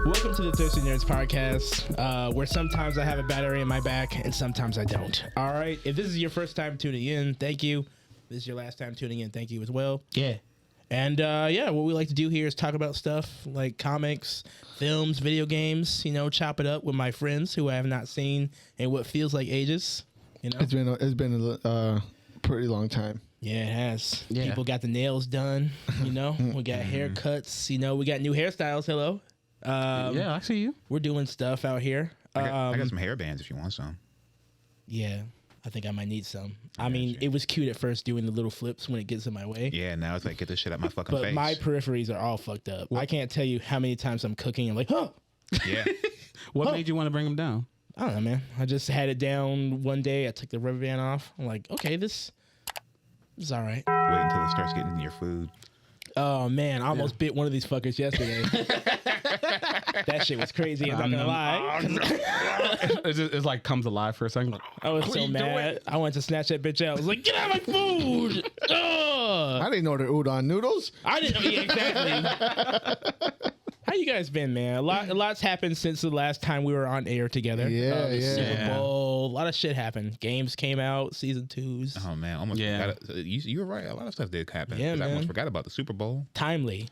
Welcome to the Thirsty Nerds podcast, where sometimes I have a battery in my back and sometimes I don't. All right. If this is your first time tuning in, thank you. If this is your last time tuning in, thank you as well. Yeah. And what we like to do here is talk about stuff like comics, films, video games, chop it up with my friends who I have not seen in what feels like ages. It's been a pretty long time. Yeah, it has. Yeah. People got the nails done, we got haircuts, we got new hairstyles. Hello. Yeah, I see you. We're doing stuff out here. I got some hair bands if you want some. Yeah, I think I might need some. I mean, it was cute at first doing the little flips when it gets in my way. Yeah, now it's like, get this shit out my fucking face. But my peripheries are all fucked up. I can't tell you how many times I'm cooking and like, Yeah. What made you want to bring them down? I don't know, man. I just had it down one day. I took the rubber band off. I'm like, okay, this is all right. Wait until it starts getting in your food. Oh, man. I almost bit one of these fuckers yesterday. That shit was crazy. I'm not going to lie. It's like comes alive for a second. Like, I was so mad. I wanted to snatch that bitch out. I was like, get out of my food. I didn't order udon noodles. I didn't. Yeah, exactly. How you guys been, man? A lot's happened since the last time we were on air together. Super Bowl. A lot of shit happened. Games came out, season 2s. Oh, man. Almost forgot. You were right. A lot of stuff did happen. Yeah, man. I almost forgot about the Super Bowl. Timely.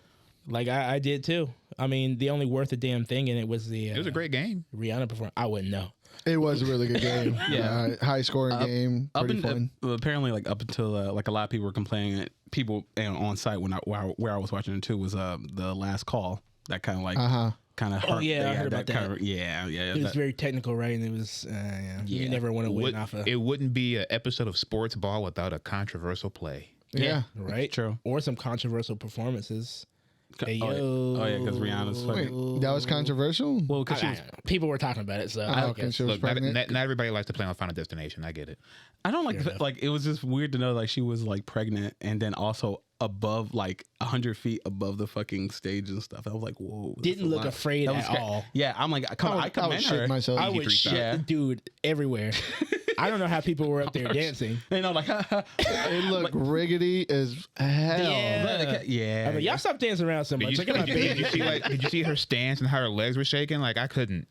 Like, I did, too. I mean, the only worth a damn thing in it was the... it was a great game. Rihanna performance. I wouldn't know. It was a really good game. High scoring game. Pretty fun. Apparently, like up until like a lot of people were complaining that people on site where I was watching it too was the last call that kind of like kind of hurt. Oh yeah, I heard about that. Yeah. It was very technical, right? And it was you never want to win off of. It wouldn't be an episode of Sports Ball without a controversial play. Yeah. Right. True. Or some controversial performances. Hey, because Rihanna's fucking... Wait, that was controversial? Well, because people were talking about it, so I guess. Look, not everybody likes to play on Final Destination. I get it. I don't like it was just weird to know like she was like pregnant and then also above like 100 feet above the fucking stage and stuff. I was like, whoa. Didn't look afraid at all. Yeah, I'm like, I commend her. Myself. I would shit the dude everywhere. I don't know how people were up there dancing. They know, like, it looked riggedy as hell. Yeah. I mean, y'all stop dancing around so much. Did you see her stance and how her legs were shaking? Like, I couldn't,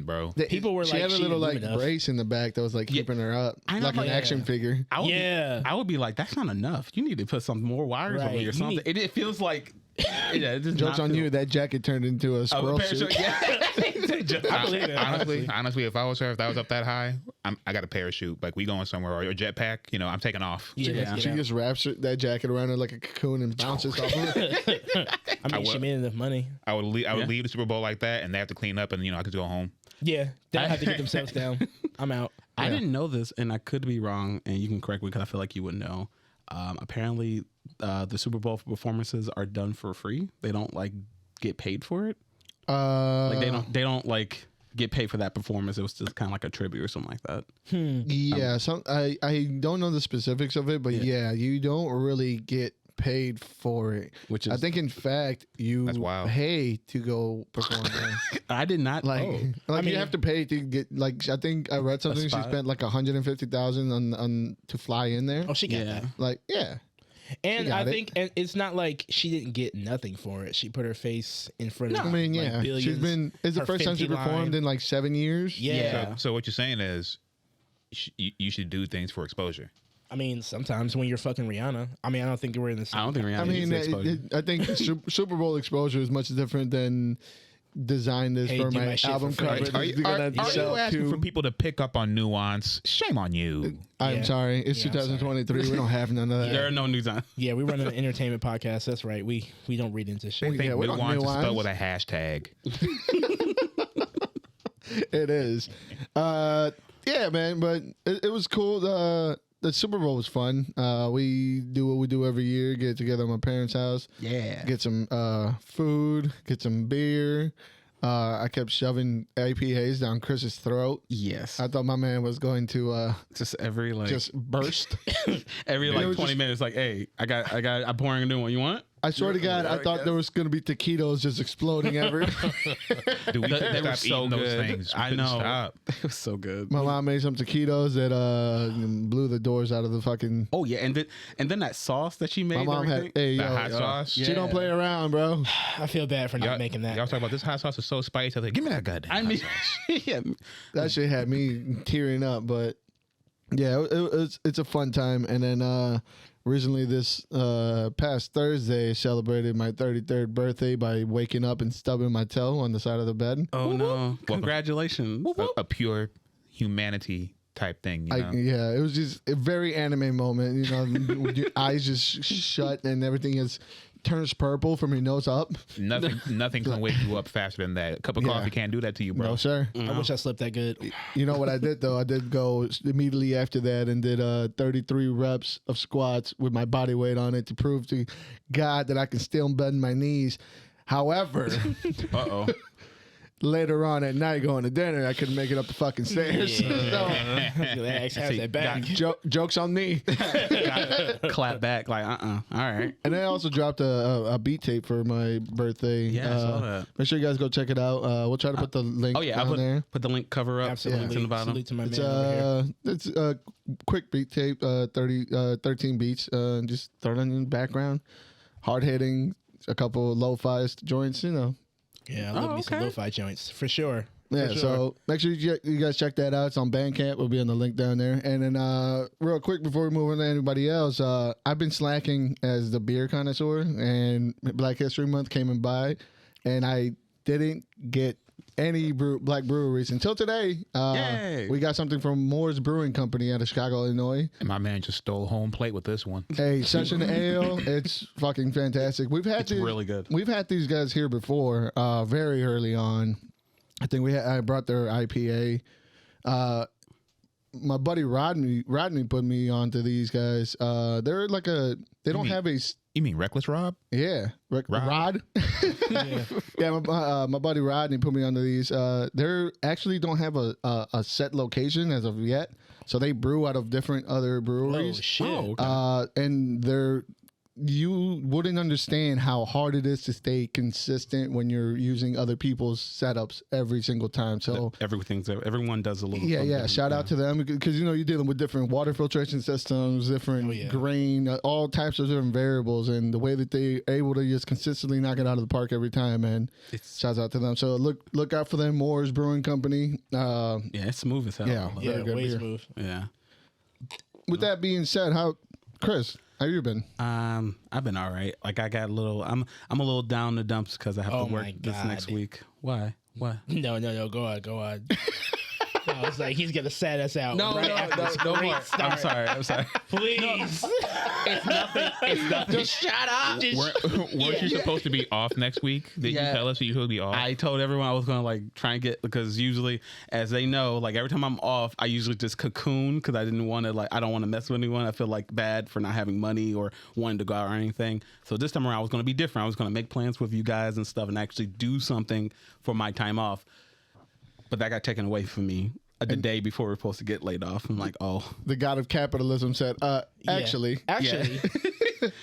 bro. People were she like, had a little like brace in the back that was like keeping her up, like an action figure. I would be like, that's not enough. You need to put some more wires on me or something. It feels like. Jokes on you. That jacket turned into a squirrel suit. I believe it. Honestly, if I was her, if I was up that high, I got a parachute. Like we going somewhere or a jetpack. I'm taking off. She just wraps that jacket around her like a cocoon and bounces off of it. I mean, she made enough money. I would leave the Super Bowl like that, and they have to clean up, and I could go home. Yeah, they'll have to get themselves down. I'm out. I didn't know this, and I could be wrong, and you can correct me because I feel like you would know. Apparently, the Super Bowl performances are done for free. They don't like get paid for it. Like they don't like get paid for that performance. It was just kind of like a tribute or something like that. Yeah, I don't know the specifics of it, but yeah, you don't really get paid for it. Which is, I think, in fact, you pay to go perform there. I did not you have to pay to get. Like, I think I read something. She spent like $150,000 on to fly in there. Oh, she got that. Like, yeah. And I think it's not like she didn't get nothing for it. She put her face in front of. I mean, like billions. She's been. It's the first time she performed in like 7 years. Yeah. So what you're saying is, you should do things for exposure. I mean, sometimes when you're fucking Rihanna. I mean, I don't think we're in the same. I don't think Rihanna. I mean, I think Super Bowl exposure is much different than design this for my album cover. Are you asking for people to pick up on nuance? Shame on you. I'm sorry. It's 2023. We don't have none of that. There are no nuance. Yeah, we run an entertainment podcast. That's right. We don't read into shit. They think nuance is spelled with a hashtag. It is. Yeah, man. But it was cool. The Super Bowl was fun. We do what we do every year. Get together at my parents' house. Yeah. Get some food. Get some beer. I kept shoving APAs down Chris's throat. Yes. I thought my man was going to just just burst. Every 20 minutes, like, hey, I'm pouring a new one. You want it? I swear to God, I thought there was going to be taquitos just exploding everywhere. Dude, we They couldn't were stop so eating good. those things. We I couldn't know. Stop. It was so good. My mom made some taquitos that blew the doors out of the fucking. Oh yeah, and then that sauce that she made. My mom had The yo, hot sauce. She don't play around, bro. I feel bad for not making that. Y'all talk about this hot sauce is so spicy. I was like, give me that goddamn hot sauce. yeah. That shit had me tearing up, but yeah, it's a fun time. And then recently, this past Thursday, celebrated my 33rd birthday by waking up and stubbing my toe on the side of the bed. Oh no! Congratulations. A pure humanity type thing. You know? Yeah, it was just a very anime moment. You know, your eyes just shut and everything turns purple from your nose up. Nothing can wake you up faster than that. A cup of coffee can't do that to you, bro. No, sir. I wish I slept that good. You know what I did though? I did go immediately after that and did 33 reps of squats with my body weight on it to prove to God that I can still bend my knees. However, later on at night going to dinner, I couldn't make it up the fucking stairs. How's that back? Joke's on me. Clap back like All right. And I also dropped a beat tape for my birthday. Yeah, I saw that. Make sure you guys go check it out. We'll try to put the link down there. Put the link cover up. Absolutely. In the bottom. Salute to my man over here. It's a quick beat tape, 13 beats. Just throw it in the background. Hard hitting, a couple lo-fi joints, you know. Yeah, I love me some lo-fi joints for sure. Yeah, For sure. so make sure you guys check that out. It's on Bandcamp. We'll be on the link down there. And then real quick before we move on to anybody else, I've been slacking as the beer connoisseur, and Black History Month came by, and I didn't get any black breweries until today. Yay. We got something from Moore's Brewing Company out of Chicago, Illinois. And my man just stole home plate with this one. Hey, Session Ale, it's fucking fantastic. It's really good. We've had these guys here before, very early on. I think I brought their IPA. My buddy Rodney put me onto these guys. They're like they don't have a. You mean Reckless Rob? Yeah, Rod. Yeah, my buddy Rodney put me onto these. They actually don't have a set location as of yet, so they brew out of different other breweries. Oh shit! Oh, okay. And you wouldn't understand how hard it is to stay consistent when you're using other people's setups every single time. So everyone does a little. Yeah. Shout out to them because you're dealing with different water filtration systems, different grain, all types of different variables, and the way that they're able to just consistently knock it out of the park every time. And shouts out to them. So look out for them. Moore's Brewing Company. Yeah, it's smooth as hell. Yeah, very good way beer. smooth. Yeah. With that being said, Chris? How you been? I've been all right. Like I got a little. I'm a little down in the dumps because I have to work this next week. Why? What? No. Go on. I was like, he's gonna set us out. No more. I'm sorry. Please. It's nothing. Just shut up. Weren't you supposed to be off next week? Did you tell us you should be off? I told everyone I was gonna like try and get, because usually, as they know, like every time I'm off, I usually just cocoon because I didn't want to I don't want to mess with anyone. I feel like bad for not having money or wanting to go out or anything. So this time around, I was gonna be different. I was gonna make plans with you guys and stuff and actually do something for my time off. But that got taken away from me the day before we were supposed to get laid off. I'm like, oh. The god of capitalism said, actually.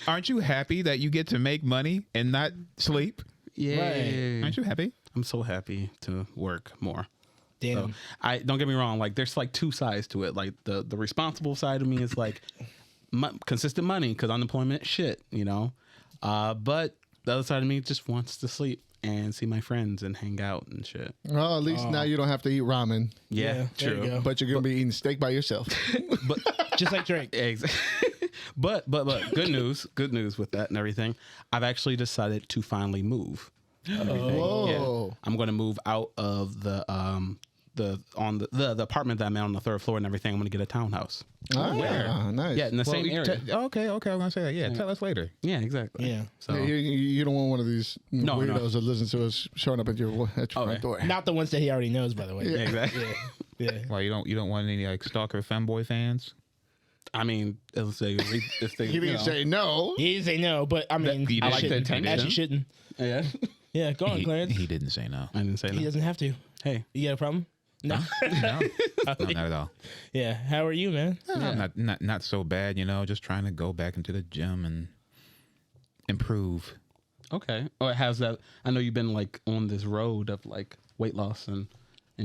Aren't you happy that you get to make money and not sleep? Yeah. Right. Aren't you happy? I'm so happy to work more. Damn. So, I don't get me wrong. Like there's like two sides to it. Like the responsible side of me is like consistent money because unemployment shit, but the other side of me just wants to sleep and see my friends and hang out and shit. Well, at least now you don't have to eat ramen. Yeah, there you true. go. But you're going to be eating steak by yourself. But Just like Drake. but good news with that and everything. I've actually decided to finally move. Whoa. Yeah. I'm going to move out of the apartment that I'm in on the third floor and everything. I'm going to get a townhouse. Ah, nice. Yeah, in the same area. Okay. I'm gonna say that. Yeah, tell us later. Yeah, exactly. Yeah. So Yeah, you don't want one of these weirdos that listen to us showing up at your front door. Not the ones that he already knows, by the way. yeah, exactly. Yeah. Why you don't want any like stalker femboy fans? I mean, let's say if they, He didn't say no. He didn't say no, but I mean, I like the attention. Actually shouldn't. Yeah. Yeah, go on, Clarence. He didn't say no. I didn't say He no. doesn't have to. Hey. You got a problem? No. No, not at all. Yeah. How are you, man? Not so bad, just trying to go back into the gym and improve. Okay. Oh, how's that? I know you've been like on this road of like weight loss and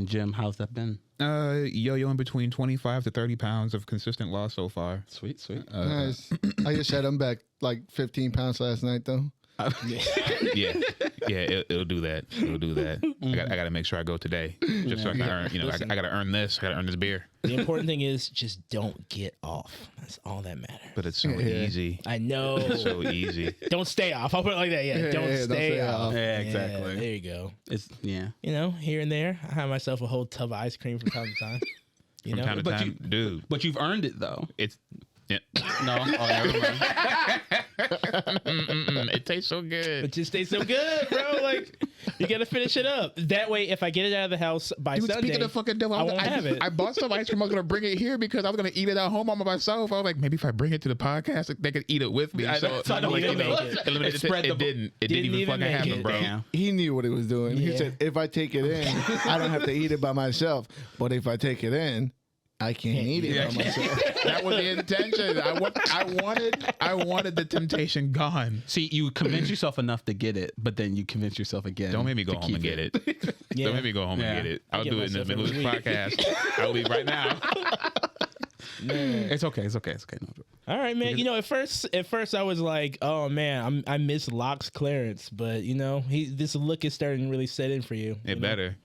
gym. How's that been? Yo-yoing between 25 to 30 pounds of consistent loss so far. Sweet. Nice. I just said I'm back like 15 pounds last night though. Yeah, it'll do that. It'll do that. I got to make sure I go today, just so I can earn. You know, I got to earn this. I got to earn this beer. The important thing is just don't get off. That's all that matters. But it's so easy. I know. It's so easy. Don't stay off. I'll put it like that. Yeah, don't stay off. Yeah, exactly. There you go. It's You know, here and there, I have myself a whole tub of ice cream from time to time. From time to time, dude. But you've earned it though. It's no. Oh, never mind. it tastes so good. It just tastes so good, bro. Like, you gotta finish it up. That way, if I get it out of the house by Sunday, speaking of fucking devil, I won't have it. I bought some ice cream. I was gonna bring it here because I was gonna eat it at home all by myself. I was like, maybe if I bring it to the podcast, they could eat it with me. I don't even make it. It didn't even fucking happen, bro. Damn. He knew what he was doing. Yeah. He said, if I take it in, I don't have to eat it by myself. But if I take it in, I can't eat it by myself. That was the intention. I wanted the temptation gone. See, you convince yourself enough to get it, but then you convince yourself again. Don't make me go home and get it. Yeah. Don't make me go home and get it. I'll do it in the middle of this podcast. I'll leave right now. Man. It's okay. No. All right, man. You know, at first I was like, oh man, I miss Locke's Clarence, but you know, this look is starting to really set in for you. It better.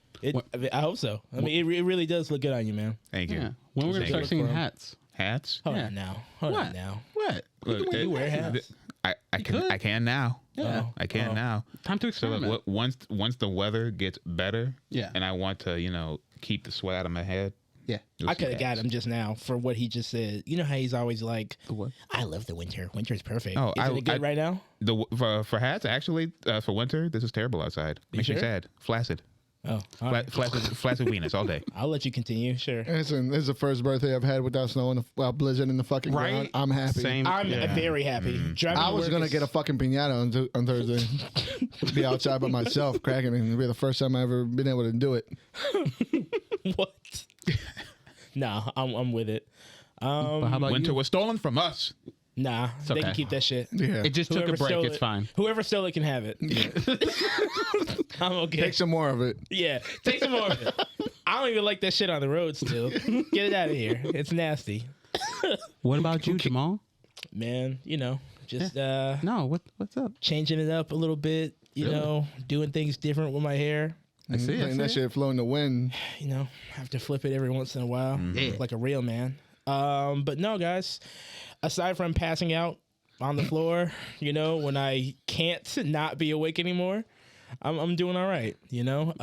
I hope so. I mean, it really does look good on you, man. Thank you. Yeah. When we're gonna start seeing hats? Hats? Hold on now. Hold on now. What? Look, You wear hats. I can now. Yeah. I can now. Time to So experiment. like, once the weather gets better, Yeah. and I want to keep the sweat out of my head. Yeah. you'll I see could have got hats. him just now for what he just said. You know how he's always like, What? I love the winter. Winter's perfect. Oh, Isn't it good right now? For hats actually for winter, this is terrible outside. Makes me sure? sad. Flaccid. Oh, all right. Flaccid Venus all day. I'll let you continue. Sure. Listen, this is the first birthday I've had without snow and blizzard in the fucking ground. I'm happy. Same. I'm very happy. Driving I to was work gonna is- get a fucking piñata on Thursday. Be outside by myself, cracking it. It'll be the first time I've ever been able to do it. What? Nah, I'm with it. But how about Winter you? was stolen from us. Nah, they okay. can keep that shit. Yeah, It just took a break. stole It's it- fine. Whoever stole it can have it. I'm okay. take some more of it. Yeah, take some more of it. I don't even like that shit on the road still. Get it out of here. It's nasty. What about you, Jamal? Man, you know, just No. What's up? changing it up a little bit, you know, doing things different with my hair. I see it. And that shit flow in the wind. You know, have to flip it every once in a while, Yeah. like a real man. But no, guys, aside from passing out on the floor, you know, when I can't not be awake anymore, I'm doing all right. You know,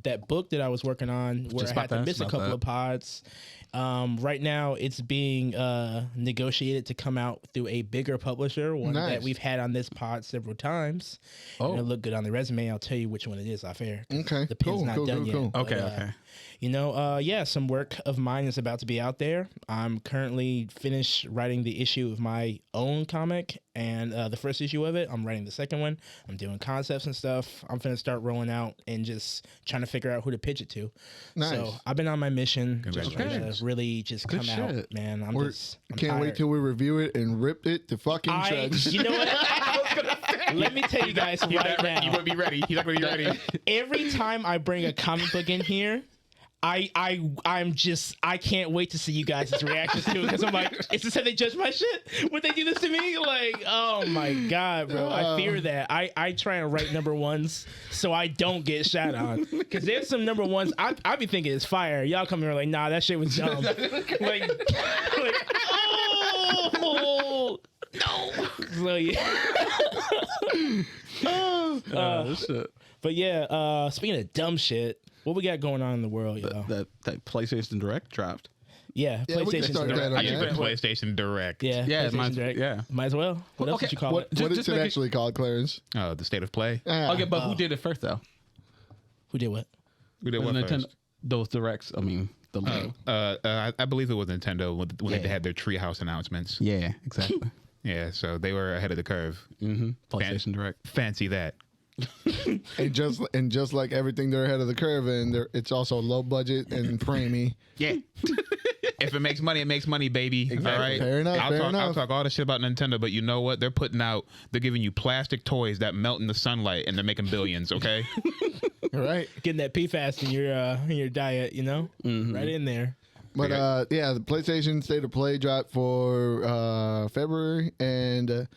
that book that I was working on where Just I about had to to miss ask a couple about of pods. Right now, it's being negotiated to come out through a bigger publisher, one Nice. that we've had on this pod several times. Oh. It'll look good on the resume. I'll tell you which one it is off air. Okay, The pin's not done yet. but, Okay. You know, yeah, some work of mine is about to be out there. I'm currently finished writing the issue of my own comic, and the first issue of it, I'm writing the second one. I'm doing concepts and stuff. I'm finna start rolling out and just trying to figure out who to pitch it to. Nice. So I've been on my mission, just trying to Congratulations. really just Good come out, shit. man. I'm Can't wait tired. till we review it and rip it to fucking shreds. You know what? Let me tell you guys right now. You wouldn't be ready. He's not going to be ready. Every time I bring a comic book in here, I'm just I can't wait to see you guys' reactions to it because I'm like, is this how they judge my shit? Would they do this to me? Like, oh my god, bro! I fear that. I try and write number ones so I don't get shot on because there's some number ones I be thinking is fire. Y'all come here like, nah, that shit was dumb. like oh no. So yeah. Shit. But yeah, speaking of dumb shit, what we got going on in the world, y'all? That PlayStation Direct dropped. Yeah, Yeah, we can PlayStation start Direct. that on I just that. put PlayStation Direct. Yeah, Yeah, PlayStation might- Direct. yeah. Might as well. What else Okay, did you call what- it? What Just is it make it- actually called, Clarence? Oh, the state of play. Okay, but who did it first though? Who did what? We did Was what Nintendo? first? Those directs. I mean, the logo. I believe it was Nintendo when Yeah. they had their Treehouse announcements. Yeah, exactly. Yeah, so they were ahead of the curve. PlayStation Direct. Fancy that. And just like everything, they're ahead of the curve, and it's also low budget and framey. Yeah. If it makes money, it makes money, baby. Exactly. All right. Fair enough. I'll talk all the shit about Nintendo, but you know what? They're giving you plastic toys that melt in the sunlight, and they're making billions. Okay. Right. Getting that PFAS in your diet, right in there. But the PlayStation State of Play dropped for February, and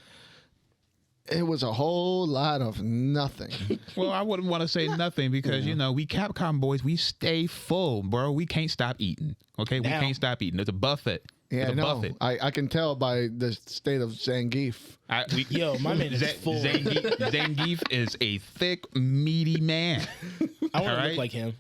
it was a whole lot of nothing. Well, I wouldn't want to say nothing because we Capcom boys, we stay full, bro. We can't stop eating. Okay, we can't stop eating. It's a buffet. Yeah, it's a buffet. I can tell by the state of Zangief. Yo, my man is full. Zangief is a thick, meaty man. I want to look like him.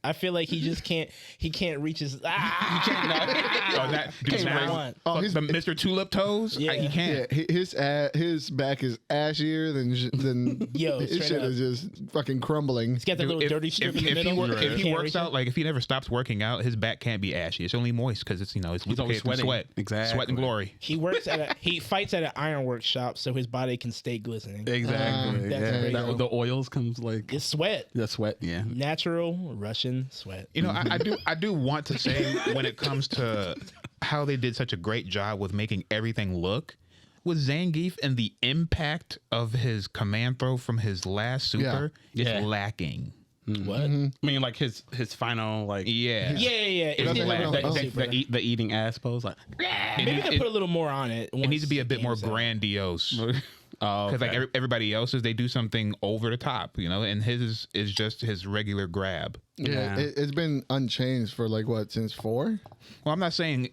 I feel like he just can't. He can't reach his. You can't. He's the Mr. Tulip toes. Yeah. He can't. Yeah, his back is ashier than Yo, his shit is just fucking crumbling. He's got that little dirty strip in the middle. If he works out, like if he never stops working out, his back can't be ashy. It's only moist because it's it's lubricated from sweat. Exactly. Sweat and glory. He fights at an ironworks shop so his body can stay glistening. Exactly. The oils comes like it's sweat. The sweat. Yeah. Natural Russian sweat. I do want to say when it comes to how they did such a great job with making everything look with Zangief and the impact of his command throw from his last super is lacking. What? I mean, like his final Yeah. the eating ass pose. Like, maybe they put a little more on it. It needs to be a bit more grandiose. Because like everybody else's, they do something over the top, and his is just his regular grab. Yeah, it's been unchanged for since 4. Well, I'm not saying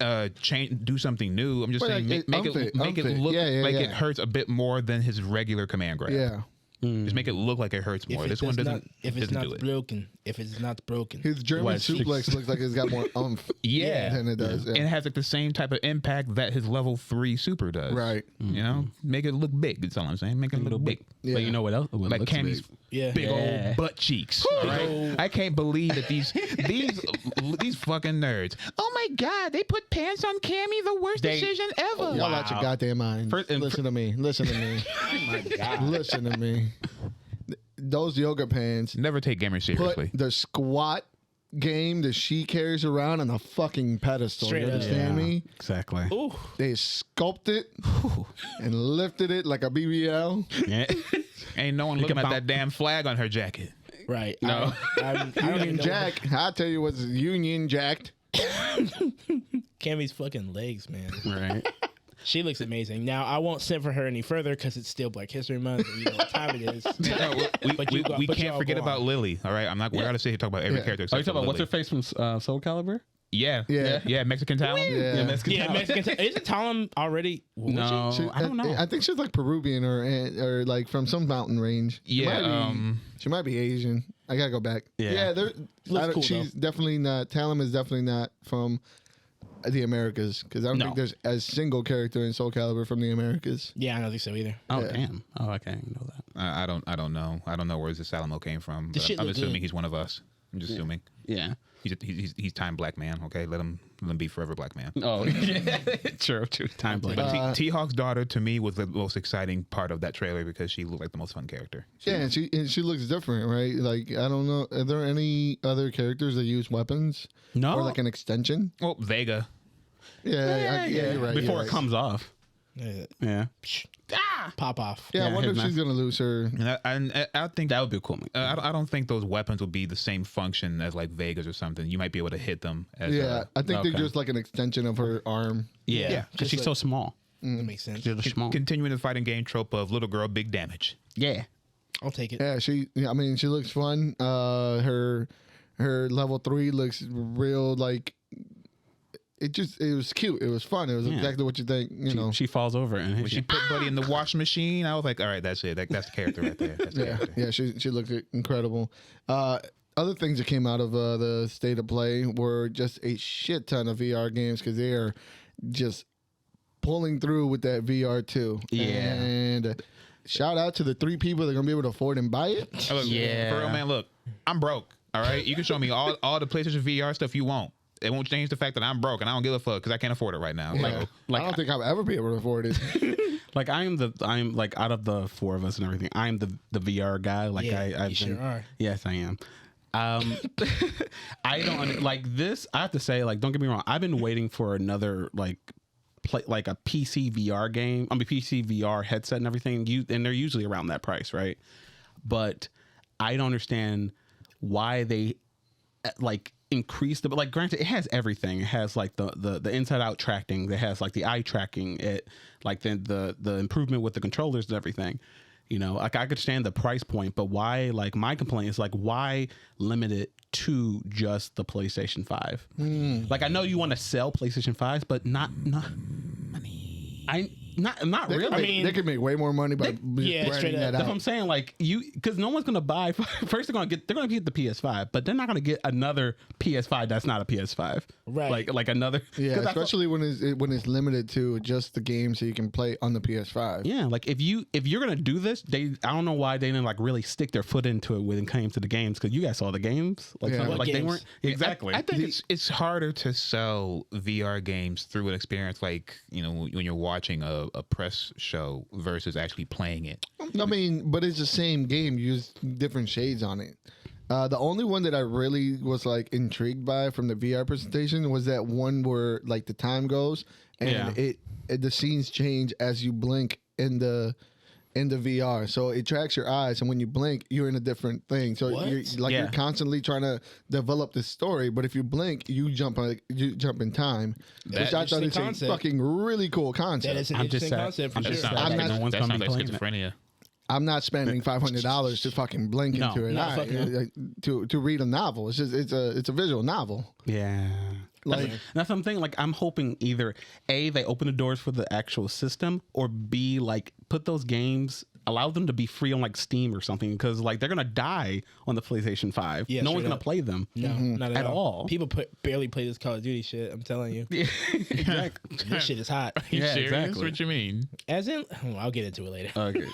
do something new. I'm just saying make it look like it hurts a bit more than his regular command grab. Yeah. Just make it look like it hurts more. This one doesn't. If it's not broken. If it's not broken. His German suplex looks like it's got more oomph. than it does. Yeah. And it has the same type of impact that his level 3 super does. Right. Make it look big. That's all I'm saying. Make it look big. Yeah. But you know what else? Like Cammy's big old butt cheeks. All right. I can't believe that these fucking nerds. Oh my God, they put pants on Cammy. The worst decision ever. Y'all out your goddamn mind. Listen to me. Oh my God. Listen to me. Those yoga pants. Never take gamers seriously. Put the squat game that she carries around on a fucking pedestal. Straight you understand me? Exactly. Ooh. They sculpted and lifted it like a BBL. Yeah. Ain't no one looking at that damn flag on her jacket. Right. No. I don't Union even know Jack. I'll tell you what's Union Jacked. Cammy's fucking legs, man. Right. She looks amazing. Now, I won't sit for her any further because it's still Black History Month. And you know what time it is. We can't forget about Lily. All right, we're gonna sit here talk about every character. Are you talking about Lily. what's her face from Soul Calibur? Yeah, Mexican Talon. Yeah. Mexican. Isn't Talon already? No, I don't know. I think she's like Peruvian or like from some mountain range. She might be Asian. I gotta go back. Cool, she's definitely not. Talon is definitely not from the Americas because I don't think there's a single character in Soul Calibur from the Americas. Yeah, I don't think so either. Oh damn! Oh, I can't know that. I don't know. I don't know where this Salamo came from. But I'm assuming he's one of us. I'm just assuming. Yeah. He's time black man. Okay, let him be forever black man. Oh, true. Time black. But T-Hawk's daughter to me was the most exciting part of that trailer because she looked like the most fun character. And she looks different, right? Like I don't know, are there any other characters that use weapons? No, or like an extension? Well, Vega. Yeah, you're right. Before it comes off. Yeah. Pop off. Yeah, I wonder if she's gonna lose her. And I think that would be cool. I don't think those weapons will be the same function as like Vegas or something. You might be able to hit them. I think they're just like an extension of her arm. Yeah, because she's so small. That makes sense. She's small. Continuing the fighting game trope of little girl, big damage. Yeah, I'll take it. Yeah, she looks fun. Her level 3 looks real like. It was cute. It was fun. It was exactly what you think. She falls over and when she put Buddy in the washing machine, I was like, all right, that's it. That's the character right there. That's the character. Yeah. She looked incredible. Other things that came out of the State of Play were just a shit ton of VR games because they are just pulling through with that VR too. Yeah. And shout out to the 3 people that are gonna be able to afford and buy it. Look, for real, man. Look, I'm broke. All right, you can show me all the PlayStation VR stuff you want. It won't change the fact that I'm broke and I don't give a fuck because I can't afford it right now. Yeah. I don't think I'll ever be able to afford it. Like I'm like out of the 4 of us and everything, I'm the VR guy. Like you sure are. Yes, I am. I don't like this. I have to say, like, don't get me wrong. I've been waiting for another like a PC VR game. I mean, PC VR headset and everything. And they're usually around that price, right? But I don't understand why they like increase the. But like, granted, it has everything. It has like the inside out tracking. It has like the eye tracking. It like the improvement with the controllers and everything. You know, like I could understand the price point, but why? Like my complaint is like, why limit it to just the PlayStation 5? Like I know you want to sell PlayStation 5s, but not money. Not really. I mean, they could make way more money by straight up. that That's out. what I'm saying. Like because no one's gonna buy. First, they're gonna get the PS5, but they're not gonna get another PS5 that's not a PS5. Right. Like another. Yeah, especially when it's limited to just the games that you can play on the PS5. Yeah, like if you're gonna do this, I don't know why they didn't like really stick their foot into it when it came to the games, because you guys saw the games. Like What they games? weren't exactly. I think it's harder to sell VR games through an experience like, you know, when you're watching a press show versus actually playing it. I mean, but it's the same game, you use different shades on it. The only one that I really was like intrigued by from the VR presentation was that one where like the time goes and the scenes change as you blink in the VR, so it tracks your eyes, and when you blink, you're in a different thing. So you're constantly trying to develop the story, but if you blink, you jump in time. Which I thought is a fucking really cool concept. That is an interesting concept for sure. That sounds like schizophrenia. I'm not spending $500 to fucking blink into it. To read a novel. It's just it's a visual novel. Yeah. Like that's something like I'm hoping either A, they open the doors for the actual system, or B, like put those games, allow them to be free on like Steam or something, because like they're gonna die on the PlayStation 5. Yeah, no one's gonna play them. No, not at all. People Barely play this Call of Duty shit. I'm telling you. Yeah, exactly. This shit is hot. Are you serious? Exactly. What you mean? As in, I'll get into it later. Okay.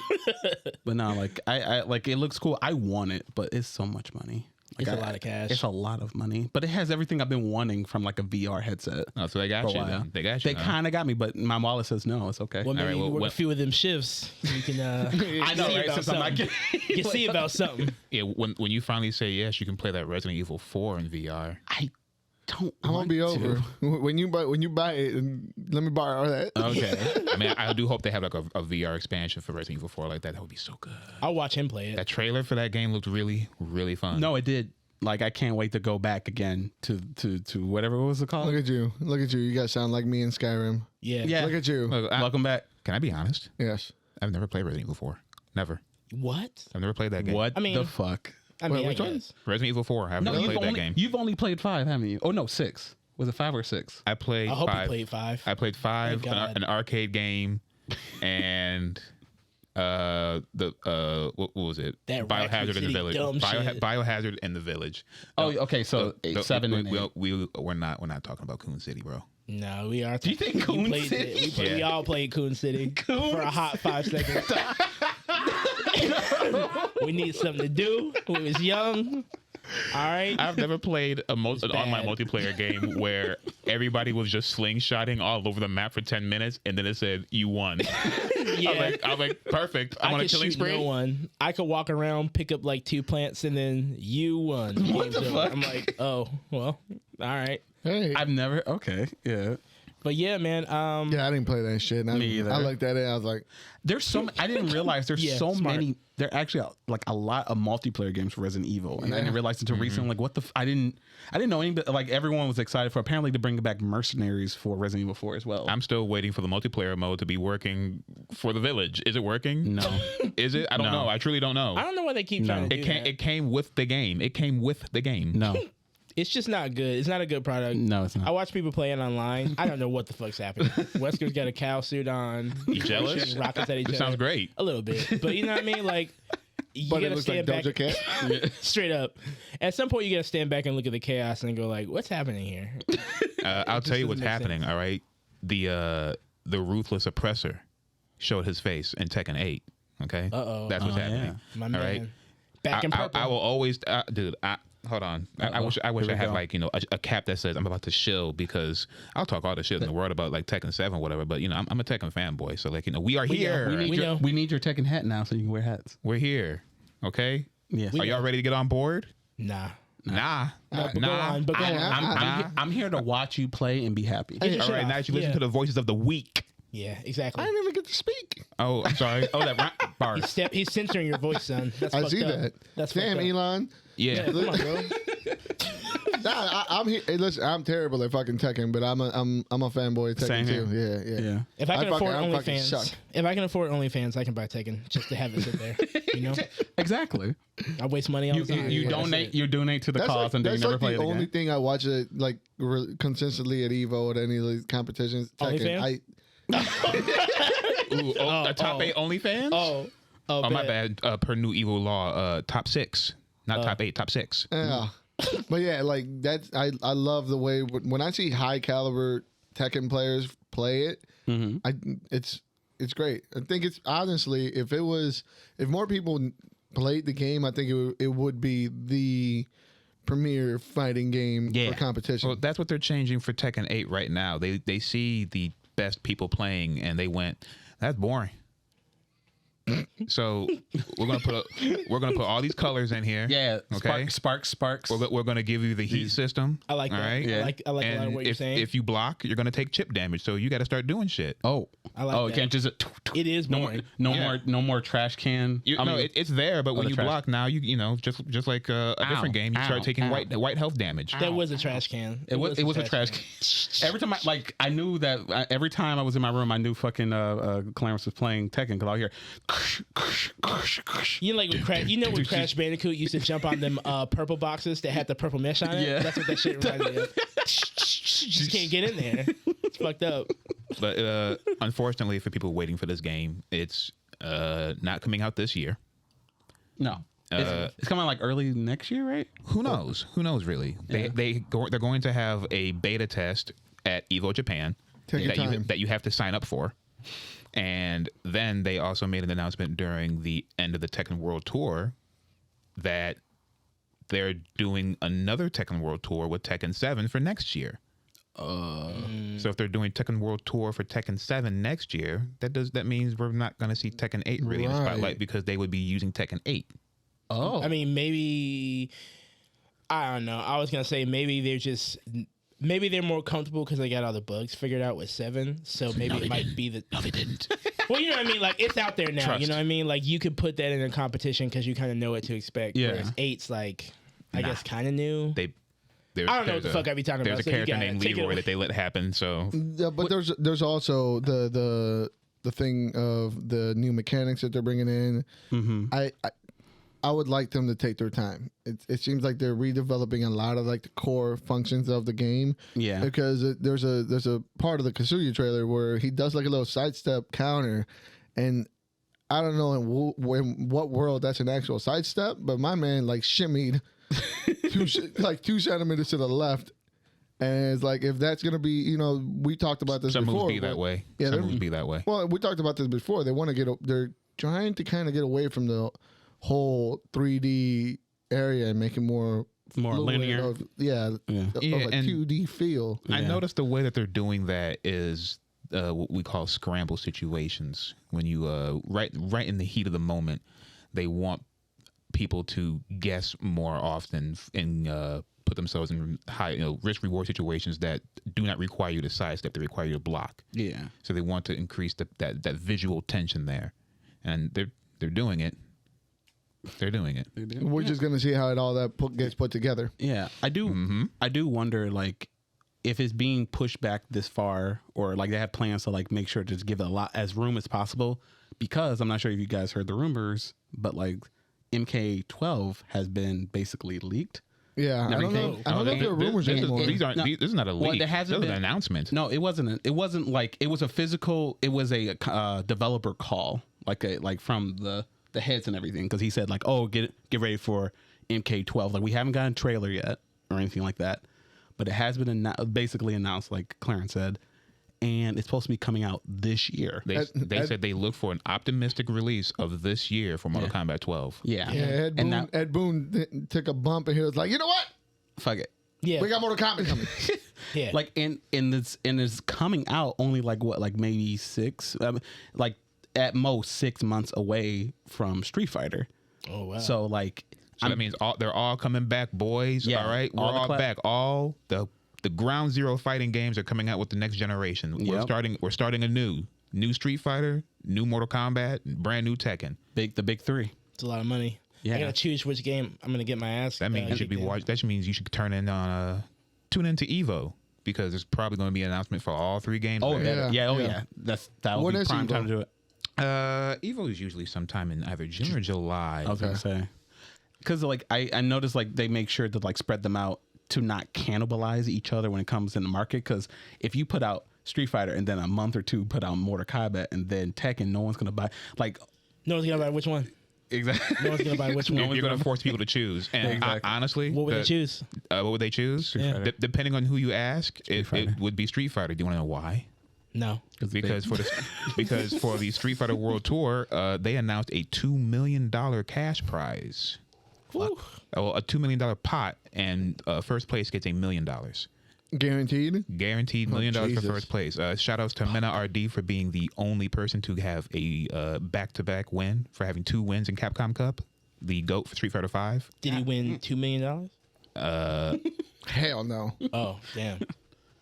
But no, like I like it looks cool. I want it, but it's so much money. Like It's a lot of cash. It's a lot of money, but it has everything I've been wanting from like a VR headset. Oh, so they got you. Then. They got you. They kind of got me, but my wallet says no. It's okay. Well, maybe you work a few of them shifts. You can. I know, right? Since I'm not you can see about something. Yeah, when you finally say yes, you can play that Resident Evil 4 in VR. I won't be over when you buy it. And let me borrow that. Okay. I mean, I do hope they have like a VR expansion for Resident Evil 4 like that. That would be so good. I'll watch him play it. That trailer for that game looked really, really fun. No, it did. Like I can't wait to go back again to whatever it was called. Look at you. You guys sound like me in Skyrim. Yeah. Look at you. Look, Welcome back. Can I be honest? Yes. I've never played Resident Evil 4. Never. What? I've never played that game. What I mean, the fuck? I mean, Wait, which one? Resident Evil 4. I've never played that game. You've only played 5, haven't you? Oh no, 6. Was it 5 or 6? I played 5. I hope you played 5. I played 5, an arcade game, and what was it? That Biohazard in the City Village. dumb shit. Biohazard in the Village. Oh, okay. So 7 and 8. We're not talking about Coon City, bro. No, we are. Do you think Coon City? We all played Coon City for a hot 5 seconds. We need something to do. We was young. All right. I've never played an online bad. multiplayer game where everybody was just slingshotting all over the map for 10 minutes, and then it said you won. Yeah. I was like, perfect. I'm on a killing spree. No one. I could walk around, pick up like 2 plants, and then you won. What the fuck? I'm like, oh well, all right. Hey. I've never. Okay, yeah. But yeah, man. Yeah, I didn't play that shit. Me either. I looked at it. I was like, There's so. I didn't realize there's Yeah, so smart. many. There are actually like a lot of multiplayer games for Resident Evil, and I didn't realize until recently. Like, what the? I didn't know any. Like, everyone was excited for apparently to bring back mercenaries for Resident Evil 4 as well. I'm still waiting for the multiplayer mode to be working for the village. Is it working? No. Is it? I don't know. I truly don't know. I don't know why they keep trying to do that. It came with the game. It came with the game. No. It's just not good. It's not a good product. No, it's not. I watch people play it online. I don't know what the fuck's happening. Wesker's got a cow suit on. You jealous? Shooting rockets at each It other. sounds great. A little bit. But you know what I mean? Like, you but it gotta looks like stand back. Doja Cat. Straight up. At some point, you gotta stand back and look at the chaos and go like, what's happening here? I'll tell you what's doesn't make happening. All right, the ruthless oppressor showed his face in Tekken 8. Okay, that's what's happening. My All man. right, Back in purple. I will always, dude. Hold on. I wish I had go. like a cap that says I'm about to shill, because I'll talk all the shit in the world about like Tekken 7 or whatever. But I'm a Tekken fanboy, so like we are here. We need your Tekken hat now so you can wear hats. We're here. Okay. Yes. Are y'all ready to get on board? Nah. Nah. But go on. I'm here to watch you play and be happy. Get your All shit right, off. now you listen to the voices of the weak. Yeah, exactly. I didn't even get to speak. Oh, I'm sorry. Oh, that bar. He's censoring your voice, son. That's I fucked see up. that. That's Damn, fucked up. Elon. Yeah. Come on, bro. Nah, I'm here. Hey, listen, I'm terrible at fucking Tekken, but I'm a fanboy of Tekken Same too. here. Yeah. If I can afford I'm fucking OnlyFans, suck. I can buy Tekken just to have it sit there. You know, Exactly. I waste money all the time. You donate to the cause, and then you never play it the again. only thing I watch consistently at Evo at any of these competitions. Tekken. OnlyFans? A top 8 OnlyFans? Oh, my bad. Per new evil law, top 6. Not top 8, top 6. Yeah. But yeah, like that's I love the way when I see high caliber Tekken players play it. It's great. I think it's honestly if more people played the game, I think it would be the premier fighting game for competition. Well, that's what they're changing for Tekken 8 right now. They see the best people playing and they went, that's boring. So we're gonna put all these colors in here. Yeah. Okay. Sparks. We're gonna give you the heat system. I like that. All right? Yeah. I like a lot of what you're if, saying. if you block, you're gonna take chip damage. So you got to start doing shit. Oh. I like Oh, that. you can't just. It is boring. No more trash can. It's there, but when the you trash. block now, you know just like a different game, you start taking white health damage. That was a trash can. It was a trash can. Every time I knew that every time I was in my room, I knew fucking Clarence was playing Tekken because I'll hear. You know, like when Crash Bandicoot used to jump on them purple boxes that had the purple mesh on it? Yeah. That's what that shit reminds me of. Just can't get in there. It's fucked up. But unfortunately, for people waiting for this game, it's not coming out this year. No. It's coming out like early next year, right? Who knows? Who knows? Really? Yeah. They're going to have a beta test at Evo Japan that you have to sign up for. And then they also made an announcement during the end of the Tekken World Tour that they're doing another Tekken World Tour with Tekken 7 for next year. So if they're doing Tekken World Tour for Tekken 7 next year, that means we're not going to see Tekken 8 really in the spotlight because they would be using Tekken 8. Oh. I mean, maybe, I don't know. I was going to say maybe they're more comfortable because they got all the bugs figured out with 7. So maybe it might be the. No, they didn't. Well, you know what I mean? Like, it's out there now. Trust. You know what I mean? Like, you could put that in a competition because you kind of know what to expect. Yeah. Whereas 8's like, I guess, kind of new. I don't know what the fuck I be talking There's about. a So you character gotta named take it Leroy away. that they let happen. So Yeah, but there's also the thing of the new mechanics that they're bringing in. Mm-hmm. I would like them to take their time. It seems like they're redeveloping a lot of like the core functions of the game. Yeah. Because there's a part of the Kazuya trailer where he does like a little sidestep counter, and I don't know in what world that's an actual sidestep, but my man like shimmied 2 centimeters to the left. And it's like, if that's going to be, we talked about this some before. moves be that way. Yeah, Some moves be that way. Well, we talked about this before. They're trying to kind of get away from the whole 3D area and make it more fluid linear. of a 2D feel. I noticed the way that they're doing that is what we call scramble situations. When you right in the heat of the moment, they want people to guess more often and put themselves in high risk reward situations that do not require you to sidestep; they require you to block. Yeah. So they want to increase that visual tension there, and they're doing it. They're doing it. We're just going to see how it all gets put together. Yeah, I do wonder like if it's being pushed back this far, or like they have plans to like make sure to just give it a lot as room as possible, because I'm not sure if you guys heard the rumors, but like MK12 has been basically leaked. Yeah, I don't know. I don't know if there are rumors anymore. This is not a leak. There hasn't This is been an announcement. No, it wasn't. It wasn't like it was a physical. It was a developer call, like from the heads and everything, because he said like, oh, get ready for MK12. Like we haven't gotten a trailer yet or anything like that, but it has been basically announced, like Clarence said, and it's supposed to be coming out this year. They said they look for an optimistic release of this year for Mortal Kombat 12. Yeah, Yeah, Ed Boon took a bump and he was like, you know what? fuck it. Yeah. We got Mortal Kombat coming. Yeah. Like and it's coming out only like maybe 6, like at most 6 months away from Street Fighter. Oh wow. So like So that means they're all coming back, boys. Yeah, all right, we're all back. All the ground zero fighting games are coming out with the next generation. We're starting a new Street Fighter, new Mortal Kombat, brand new Tekken. The big three. It's a lot of money. Yeah. I gotta choose which game I'm gonna get my ass. That means you should be watching. That means you should tune into Evo, because there's probably going to be an announcement for all 3 games. Oh there. yeah. That will be prime time to do it. Evo is usually sometime in either June or July. I was gonna say, because like I noticed like they make sure to like spread them out to not cannibalize each other when it comes in the market. Because if you put out Street Fighter and then a month or two put out Mortal Kombat and then Tekken, no one's gonna buy. Like, no one's gonna buy which one. Exactly. No one's gonna buy which one. You're going to force people to choose. And Exactly. Honestly, what would they choose? What would they choose? Depending on who you ask, it would be Street Fighter. Do you want to know why? No. Because for the Street Fighter World Tour, they announced a $2 million cash prize. Well, a $2 million pot, and first place gets $1 million. Guaranteed $1 million for first place. Shout outs to Mena RD for being the only person to have a back-to-back win, for having 2 wins in Capcom Cup, the GOAT for Street Fighter V. Did he win $2 million? Hell no. Oh, damn.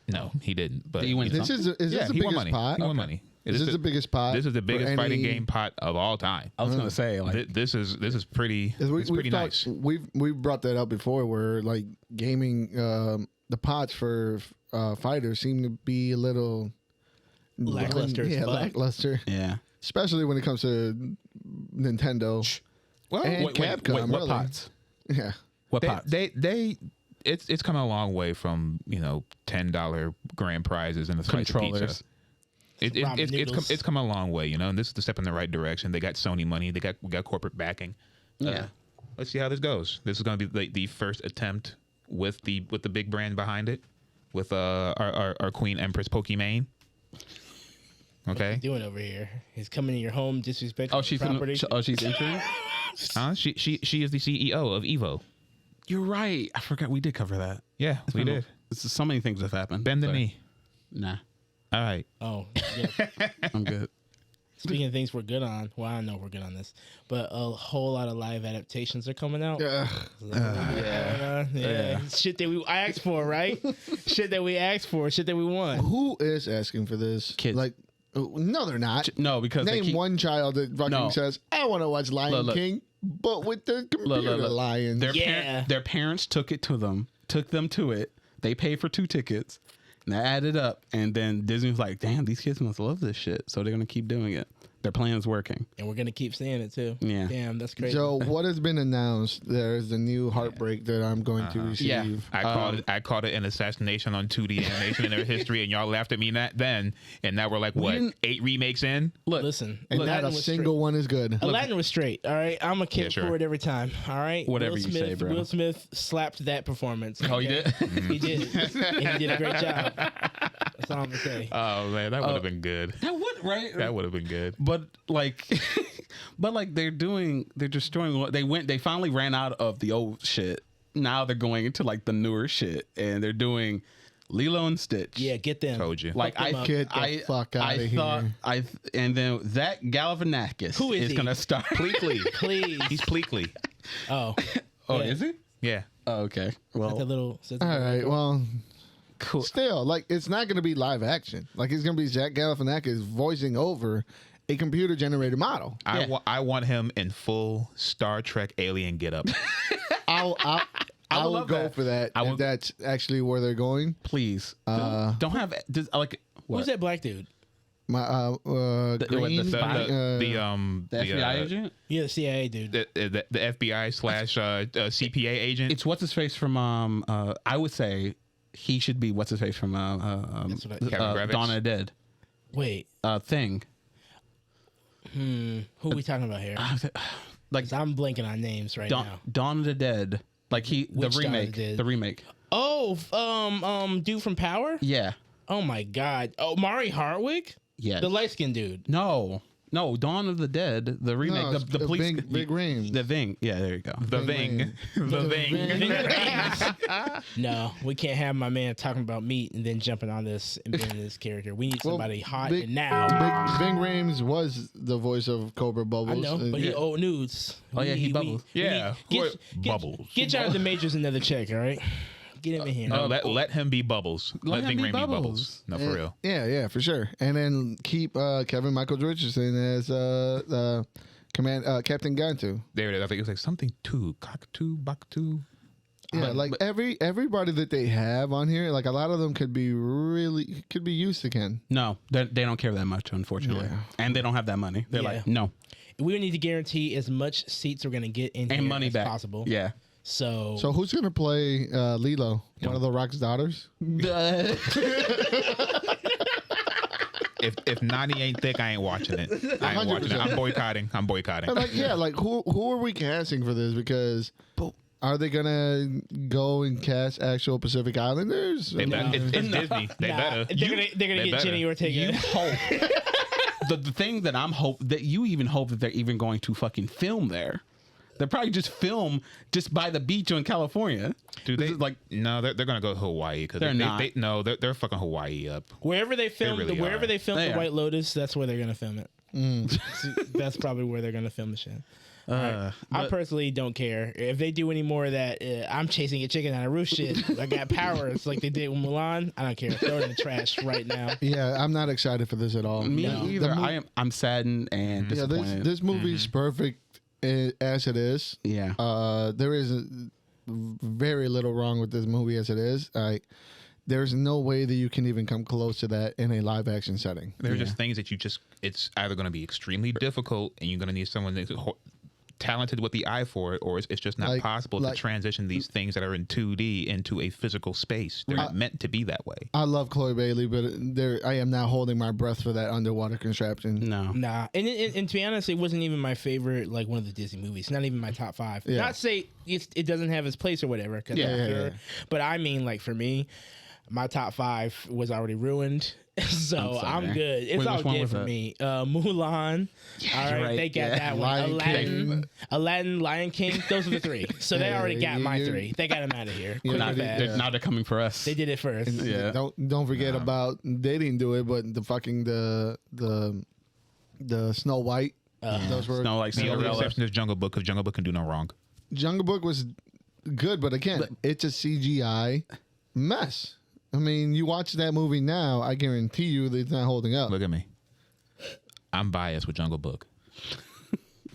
No, he didn't. But Did he win Is this the biggest pot? He won money. Is this the biggest pot? This is the biggest fighting game pot of all time. I was gonna say, like, This is pretty. It's pretty nice. We've brought that up before, where like gaming, the pots for fighters seem to be a little Lackluster as Yeah, fuck. lackluster. yeah. Especially when it comes to Nintendo Well, and Wait, Capcom. what really. pots? Yeah. What pots? It's come a long way from $10 grand prizes and the slice of Controllers. pizza. Ramen noodles. It's come a long way, and this is the step in the right direction. They got Sony money. We got corporate backing. Yeah. Let's see how this goes. This is going to be the first attempt with the big brand behind it, with our Queen Empress Pokimane. Okay. What's he doing over here? He's coming in your home, disrespecting Oh, she's property. she's entering. She is the CEO of Evo. You're right. I forgot we did cover that. Yeah, we did. So many things have happened. Bend the Sorry. knee. Nah, All right. Oh, yeah. I'm good. Speaking of things we're good on, well, I know we're good on this, but a whole lot of live adaptations are coming out. Yeah. Shit that I asked for, right? Shit that we asked for, shit that we want. Who is asking for this? Kids. Like, no, they're not. No, because they Name keep, one child that fucking says, "I want to watch Lion Look. King," but with the computer lions. Their parents took them to it. They paid for 2 tickets. And that added up, and then Disney was like, "Damn, these kids must love this shit." So they're gonna keep doing it. Their plan's working. And we're going to keep seeing it, too. Yeah. Damn, that's crazy. So what has been announced? There's a new Heartbreak that I'm going to receive. Yeah. I called it an assassination on 2D animation in their history, and y'all laughed at me then. And now we're like, what, didn't- 8 remakes in? Look, Listen, And not Aladdin a was single one is good. Aladdin was straight, all right? I'm a kid Yeah, sure. for it every time, all right? Whatever you say, bro. Will Smith slapped that performance. Oh, he did? He did. And he did a great job. That's all I'm going to say. Oh, man, that would have been good. that would right. That would have been good. But like, they're just doing. They finally ran out of the old shit. Now they're going into like the newer shit, and they're doing Lilo and Stitch. Yeah, get them. Told you. Like Fuck them up. Get the fuck out of here. And then Zach Galifianakis Who is he? gonna start. Pleakley. Please. He's Pleakley. Oh. Oh, Yeah. is he? Yeah. Oh, okay. Well, That's a little. All right. Well, cool. still, like, it's not going to be live action. Like, it's going to be Zach Galifianakis voicing over a computer generated model. I want him in full Star Trek alien getup. I will love go that. for that. I If would- that's actually where they're going. Please don't have like what? Who's that black dude? My green, the spy? The FBI agent? Yeah, the CIA dude. the FBI / CPA agent. It's what's his face from I would say he should be what's his face from That's what I- Kevin Gravitz? Dawn of the Dead Wait. thing. Who are we talking about here? Like 'Cause I'm blanking on names right now. Dawn of the Dead. Like the Which Dawn of the remake. Dead? The remake. Oh, dude from Power? Yeah. Oh my God. Oh, Mari Hardwick? Yeah. The light skinned dude. No. No, Dawn of the Dead, the remake, No, the police, Big Rings. the Ving. Yeah, there you go. The Ving. The Ving. No, we can't have my man talking about meat and then jumping on this and being this character. We need somebody hot and now. Bing Rames was the voice of Cobra Bubbles. I know, but he old news. Oh, yeah, he Bubbles. Yeah. Bubbles. Get Jonathan Majors another check, all right? Get him in here. No, let him be Bubbles. Let Ving Rhames be Bubbles. No, for real. Yeah, for sure. And then keep Kevin Michael Richardson as Captain Gantu. There it is. I think it was like something two, cockatoo, bakatoo. Yeah, like everybody that they have on here, like a lot of them could be used again. No, they don't care that much, unfortunately. Yeah. And they don't have that money. They're like, no. We need to guarantee as much seats we're going to get in And here money as back. possible. Yeah. So who's gonna play Lilo? One of the Rock's daughters? If Nani ain't thick, I ain't watching it. I ain't watching it. I'm boycotting. Like who are we casting for this? Because are they gonna go and cast actual Pacific Islanders? It's Disney. They better. They're gonna get Jenny Ortega. You hope. the thing that I'm that you even hope that they're even going to fucking film there. They'll probably just film just by the beach in California. Do they No, they're gonna go to Hawaii because they're not. They're fucking Hawaii up. Wherever they film, They really they film They the are. White Lotus, that's where they're gonna film it. That's probably where they're gonna film the shit. Right. I personally don't care if they do any more of that. I'm chasing a chicken on a roof shit. I got powers like they did with Mulan. I don't care. Throw it in the trash right now. Yeah, I'm not excited for this at all. Me either. I'm saddened and disappointed. This movie's perfect as it is. Yeah. There is very little wrong with this movie as it is. There's no way that you can even come close to that in a live action setting. There are just things that it's either going to be extremely difficult and you're going to need someone that's talented with the eye for it, or it's just not possible to transition these things that are in 2D into a physical space. They're not meant to be that way. I love Chloe Bailey, but I am not holding my breath for that underwater contraption. No. Nah. And to be honest, it wasn't even my favorite, like one of the Disney movies. Not even my top 5. Yeah. Not say it doesn't have its place or whatever. Yeah. But I mean, like for me, my top 5 was already ruined. So I'm good. It's all good for me. Mulan. All right. They got that one. Aladdin, Lion King. Those are the 3. So they already got my 3. They got them out of here. Now they're coming for us. They did it first. Yeah. Don't forget about, they didn't do it, but the fucking the Snow White. Those were Snow White, The only Cinderella. exception is Jungle Book because Jungle Book can do no wrong. Jungle Book was good, but again, it's a CGI mess. I mean, you watch that movie now, I guarantee you that it's not holding up. Look at me. I'm biased with Jungle Book.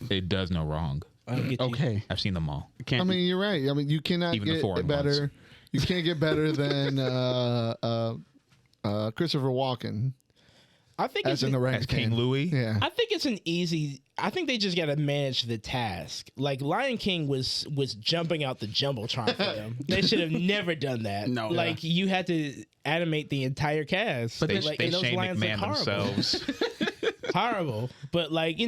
It does no wrong. Okay. I've seen them all. I mean, you're right. I mean, you cannot Even the get foreign better. ones. You can't get better than Christopher Walken I think as an As orangutan. King Louis. Yeah. I think it's an easy. I think they just got to manage the task. Like Lion King was jumping out the jumbotron for them. They should have never done that. No. Like you had to animate the entire cast. They like, Shane those lions look McMahon horrible. themselves. Horrible. But like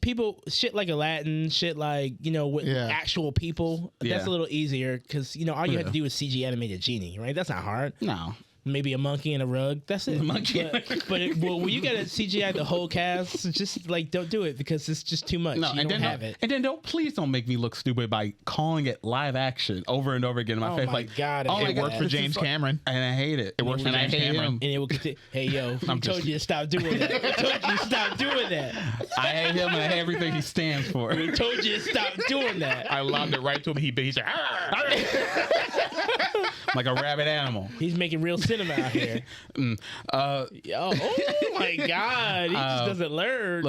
people shit like Aladdin, shit like with actual people. That's Yeah. a little easier because all you have to do is CG animate a genie, right? That's not hard. No. Maybe a monkey and a rug. That's it. But when you got to CGI the whole cast, just like don't do it because it's just too much. No, You don't have it. And then please don't make me look stupid by calling it live action over and over again in my face. My like, God, oh my It God, worked for this James is Cameron. and I hate it. It worked for and James I hate Cameron. him. And it will continue. Hey, yo, we told you to stop doing that. We told you to stop doing that. I hate him and I hate everything he stands for. We told you to stop doing that. I lobbed it right to him. He said, Like a rabid animal. He's making real cinema out here. Oh my God. He just doesn't learn.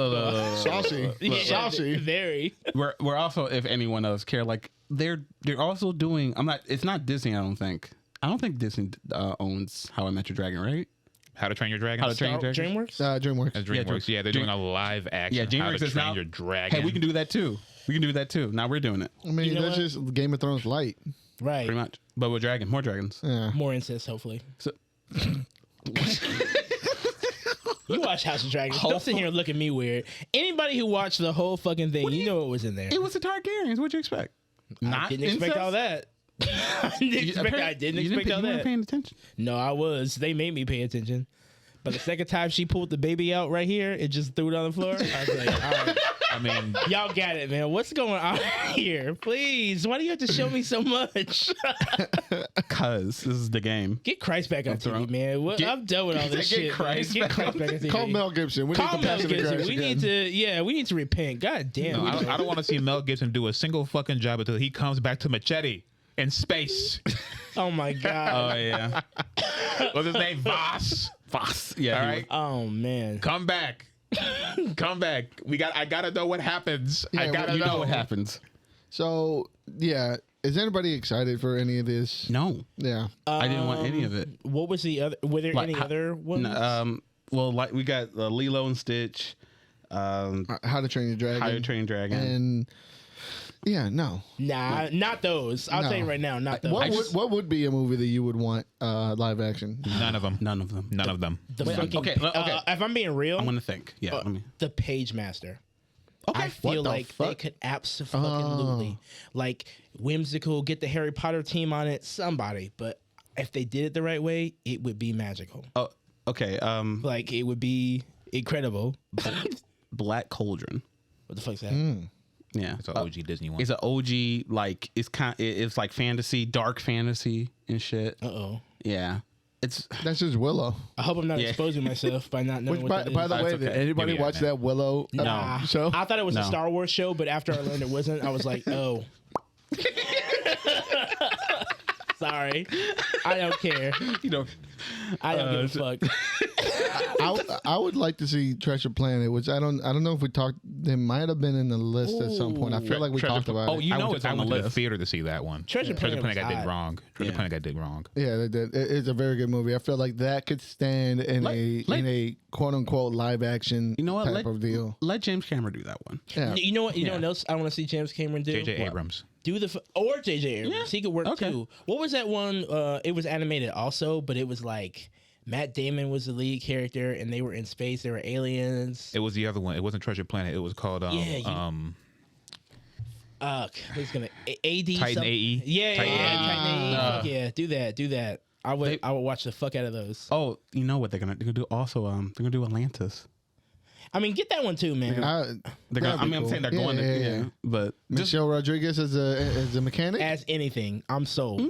Saucy. Saucy. Very. We're also, if anyone else care, like they're also doing. It's not Disney. I don't think Disney owns How I Met Your Dragon, right? How to Train Your Dragon? How to Train Your Dragon. DreamWorks? DreamWorks. That's DreamWorks. Yeah, they're doing a live action. Yeah, How DreamWorks to is Train now. Your Dragon. Hey, we can do that too. Now we're doing it I mean, You know that's what? just Game of Thrones light. Right. pretty much, but with more dragons. Yeah. More incest, hopefully. So, You watch House of Dragons. Don't sit here and look at me weird. Anybody who watched the whole fucking thing, you know what was in there. it was the Targaryens. What'd you expect? I didn't expect all that. I didn't expect all You that. weren't paying attention. No, I was. They made me pay attention. But the second time she pulled the baby out right here and just threw it on the floor, I was like, all right. I mean, Y'all got it, man. What's going on here? Please, why do you have to show me so much? Cause this is the game. Get Christ back on TV, man. I'm done with all this shit. Christ Get Christ back on TV. Call Mel Gibson. We Call need to Mel pass it Gibson. again. We need to repent. God damn. no, I don't want to see Mel Gibson do a single fucking job until he comes back to Machete in space. Oh my god. Oh yeah. What's his name? Voss. Voss. Yeah. All right. Oh man. Come back. Come back. I gotta know what happens. Yeah, I gotta You know know what happens. So yeah, is anybody excited for any of this? No. Yeah. I didn't want any of it. What was the other? Were there Like, any other ones? No, well, like we got Lilo and Stitch, How to Train Your Dragon. How to Train Your Dragon. And yeah, no. Nah, not those. I'll No. tell you right now, not those. What would be a movie that you would want live action? None of them. None of them. None of them. The fucking, okay. if I'm being real, I'm gonna think. Yeah. let me. the Page Master. Okay. I feel What the like fuck? they could absolutely, like, whimsical, get the Harry Potter team on it, somebody. But if they did it the right way, it would be magical. Oh, okay. Like, it would be incredible. Black Cauldron. What the fuck's that? Yeah. It's an OG Disney one. It's an OG, like it's like fantasy, dark fantasy and shit. Uh-oh. Yeah. It's That's just Willow. I hope I'm not Yeah. exposing myself by not knowing Which, what that by is. the way, That's did okay. anybody Yeah, watch man. that Willow Nah. show? I thought it was a No. Star Wars show, but after I learned it wasn't, I was like, oh. Sorry. I don't care. you know I don't give a fuck. I would like to see Treasure Planet, which I don't know if we talked. They might have been in the list at some point. I feel like we Treasure talked about Oh, it. you I know went it's to, on the I went to the list. theater to see that one. Treasure Planet Planet was got did hot. wrong. Treasure Yeah. Planet got did wrong. Yeah, they did. It's a very good movie. I feel like that could stand in a quote unquote live action You know what? type of deal. Let James Cameron do that one. Yeah. You know what? You know what else I want to see James Cameron do? J.J. What? Abrams. Do the or J.J. Abrams. Yeah. He could work Okay. too. What was that one? It was animated also, but it was like Matt Damon was the lead character, and they were in space. They were aliens. It was the other one. It wasn't Treasure Planet. It was called Who's gonna AD Titan something? AE? Yeah, Titan yeah, AE. Titan AE. Fuck yeah, do that. I would watch the fuck out of those. Oh, you know what they're gonna do? Also, they're gonna do Atlantis. I mean, get that one too, man. They're gonna. That'd I be mean, I'm cool. saying they're Yeah, going to. yeah, Yeah, yeah. but just Michelle Rodriguez as a mechanic. As anything, I'm sold.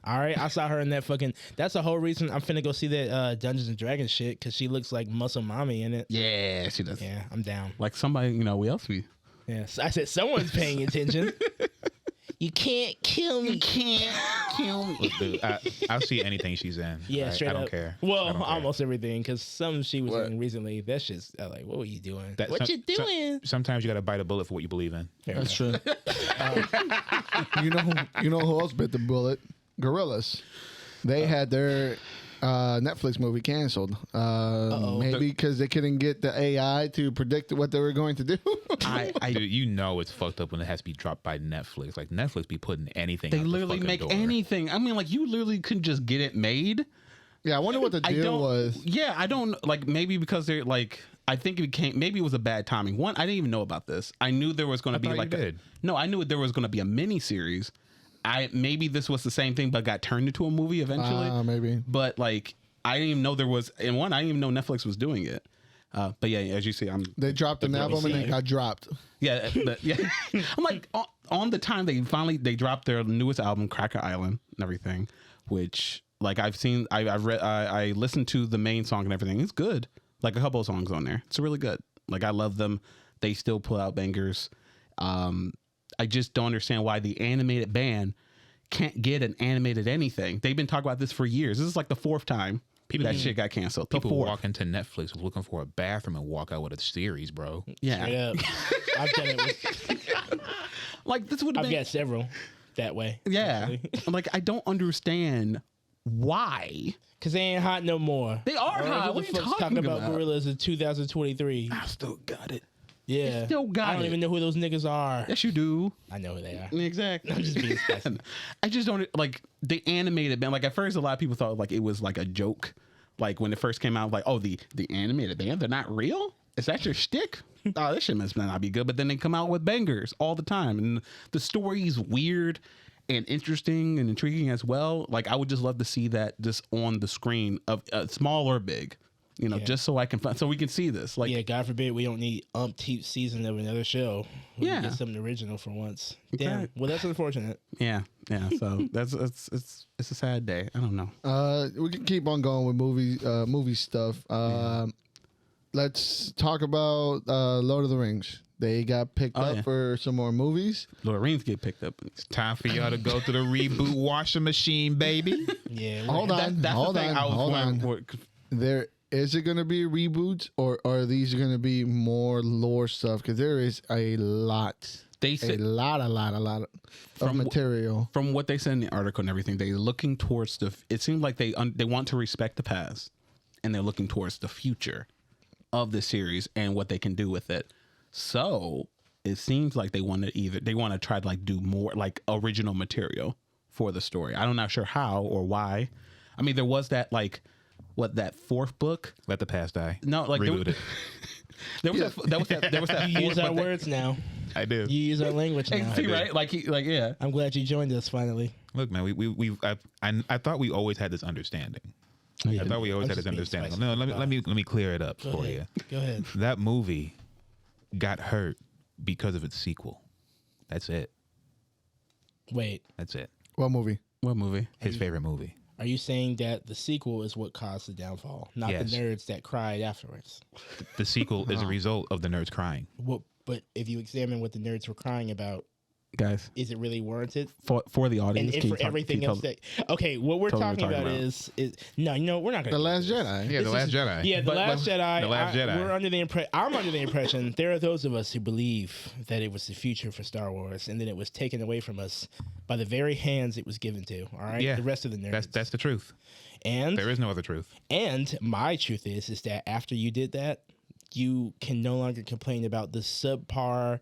All right, I saw her in that fucking. That's the whole reason I'm finna go see that Dungeons and Dragons shit because she looks like Muscle Mommy in it. yeah, she does. Yeah, I'm down. Like somebody, we else we. Yeah, so I said someone's paying attention. You can't kill me. Look, dude, I'll see anything she's in. Yeah, Right? straight I don't up. care. Well, I don't care. almost everything because some she was What? in recently. That's just like, what were you doing? That- what some- you doing? Sometimes you got to bite a bullet for what you believe in. Fair That's enough. true. You know who else bit the bullet? Gorillaz. They had their Netflix movie canceled. Maybe because they couldn't get the AI to predict what they were going to do. Dude, you know it's fucked up when it has to be dropped by Netflix. Like Netflix be putting anything. They out the literally fucking make door. anything. I mean, like you literally couldn't just get it made. Yeah, I wonder what the I deal don't. was. Yeah, I don't like. Maybe because they're like. I think it became. Maybe it was a bad timing. One, I didn't even know about this. I knew there was going to be thought you like. did. No, I knew there was going to be a mini series. Maybe this was the same thing, but got turned into a movie eventually. Maybe. But like, I didn't even know there was. And one, I didn't even know Netflix was doing it. But yeah, as you see, They dropped an album and it got dropped. yeah, yeah. I'm like on the time they dropped their newest album, Cracker Island, and everything, which like I've read, I listened to the main song and everything. It's good. Like a couple of songs on there. It's really good. Like I love them. They still pull out bangers. I just don't understand why the animated band can't get an animated anything. They've been talking about this for years. This is like the fourth time that shit got canceled. People the fourth. walk into Netflix looking for a bathroom and walk out with a series, bro. Yeah. Straight up. I've done it. With, Like this would have I've been. got several that way. Yeah. I'm like, I don't understand why. Because they ain't hot no more. They are hot. Who What the are you fuck's talking about about? Gorillaz in 2023? I still got it. Yeah. still got I don't it. even know who those niggas are. Yes, you do. I know who they are. Exactly. I'm just being spicy. I just don't like the animated band. Like at first, a lot of people thought like it was like a joke. Like when it first came out, like, oh, the animated band, they're not real? Is that your shtick? Oh, this shit must not be good. But then they come out with bangers all the time. And the story's weird and interesting and intriguing as well. Like I would just love to see that just on the screen of small or big. You know, Yeah. just so I can so we can see this. Like, Yeah, God forbid we don't need umpteenth season of another show. We can Yeah. get something original for once. Damn. Okay. Well, that's unfortunate. yeah. So that's it's a sad day. I don't know. We can keep on going with movie stuff. Let's talk about Lord of the Rings. They got picked up for some more movies. Lord of the Rings get picked up. It's time for y'all to go to the reboot washing machine, baby. Yeah. Hold on, hold on. There is it going to be reboots, or are these going to be more lore stuff? Because there is a lot. They said a lot of material. From what they said in the article and everything, they're looking towards it seems like they want to respect the past, and they're looking towards the future of the series and what they can do with it. So it seems like they want to try to like do more like original material for the story. I'm not sure how or why. I mean, there was that like that fourth book. Let the past die. No, like reboot it. There was that. You use our words now. I do. You use our language now. See, right? Like yeah. I'm glad you joined us finally. Look, man, I thought we always had this understanding. I thought we always had this understanding. No, let me clear it up for you. Go ahead. That movie got hurt because of its sequel. That's it. Wait. That's it. What movie? What movie? His favorite movie. Are you saying that the sequel is what caused the downfall, not Yes. the nerds that cried afterwards? The sequel is a result of the nerds crying. What? But if you examine what the nerds were crying about, Guys, is it really warranted? for the audience, And can you for talk- everything can you else tell- that what we're tell them talking what we're about talking is no, you know, we're not going to The Last Jedi. Yeah, The Last Jedi. Yeah, But- Last Jedi. The Last Jedi. We're under the I'm under the impression there are those of us who believe that it was the future for Star Wars, and then it was taken away from us by the very hands it was given to. All right, Yeah. the rest of the nerds. That's the truth. and There is no other truth. and my truth is that after you did that, you can no longer complain about the subpar,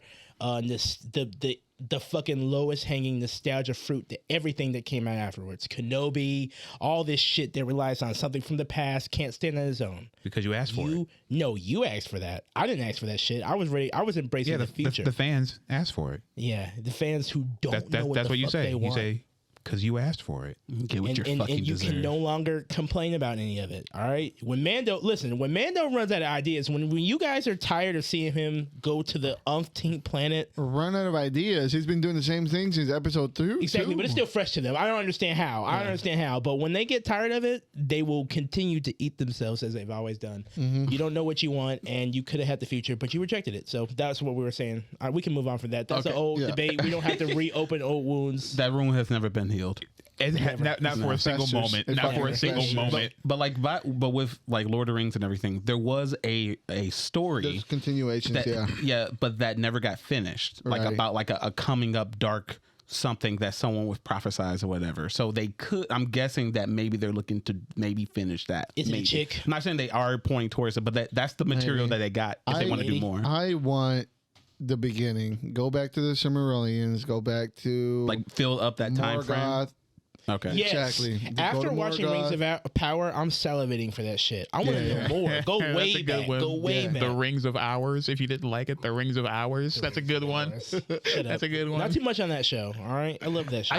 the fucking lowest hanging nostalgia fruit, everything that came out afterwards. Kenobi, all this shit that relies on something from the past, can't stand on its own. Because you asked for it. No, you asked for that. I didn't ask for that shit. I was ready. I was embracing Yeah, the future. the fans asked for it. Yeah, the fans who don't know what That's the what you fuck say. they You want. say, because you asked for it. Get what you fucking you deserve. can no longer complain about any of it. All right. When Mando runs out of ideas, when you guys are tired of seeing him go to the umpteenth planet, Run out of ideas. He's been doing the same thing since episode 2. exactly, but it's still fresh to them. I don't understand how. I don't understand how. But when they get tired of it, they will continue to eat themselves as they've always done. You don't know what you want, and you could have had the future, but you rejected it. So that's what we were saying. All right, we can move on from that. That's an old debate. We don't have to reopen old wounds. That wound has never been healed. Not for a single Festers. moment. It Not for a fucking single festers. moment. But with like Lord of the Rings and everything, there was a story There's continuations, that but that never got finished. Like Right. about like a coming up dark something that someone was prophesized or whatever. So they could. I'm guessing that maybe they're looking to maybe finish that. Is it a maybe. chick? I'm not saying they are pointing towards it, but that's the material Maybe. that they got. If they want to do Maybe. more, I want the beginning. Go back to the Silmarillions. Go back to like fill up that time frame. Morgoth. Okay. Yes. Exactly. Go After to watching Morgoth. Rings of Power, I'm salivating for that shit. I want to know more. Go That's way a good back. one. Go way Yeah. back. The Rings of Hours. If you didn't like it, The Rings of Hours. That's a good one. Shut up. That's a good one. Not too much on that show. All right, I love that show.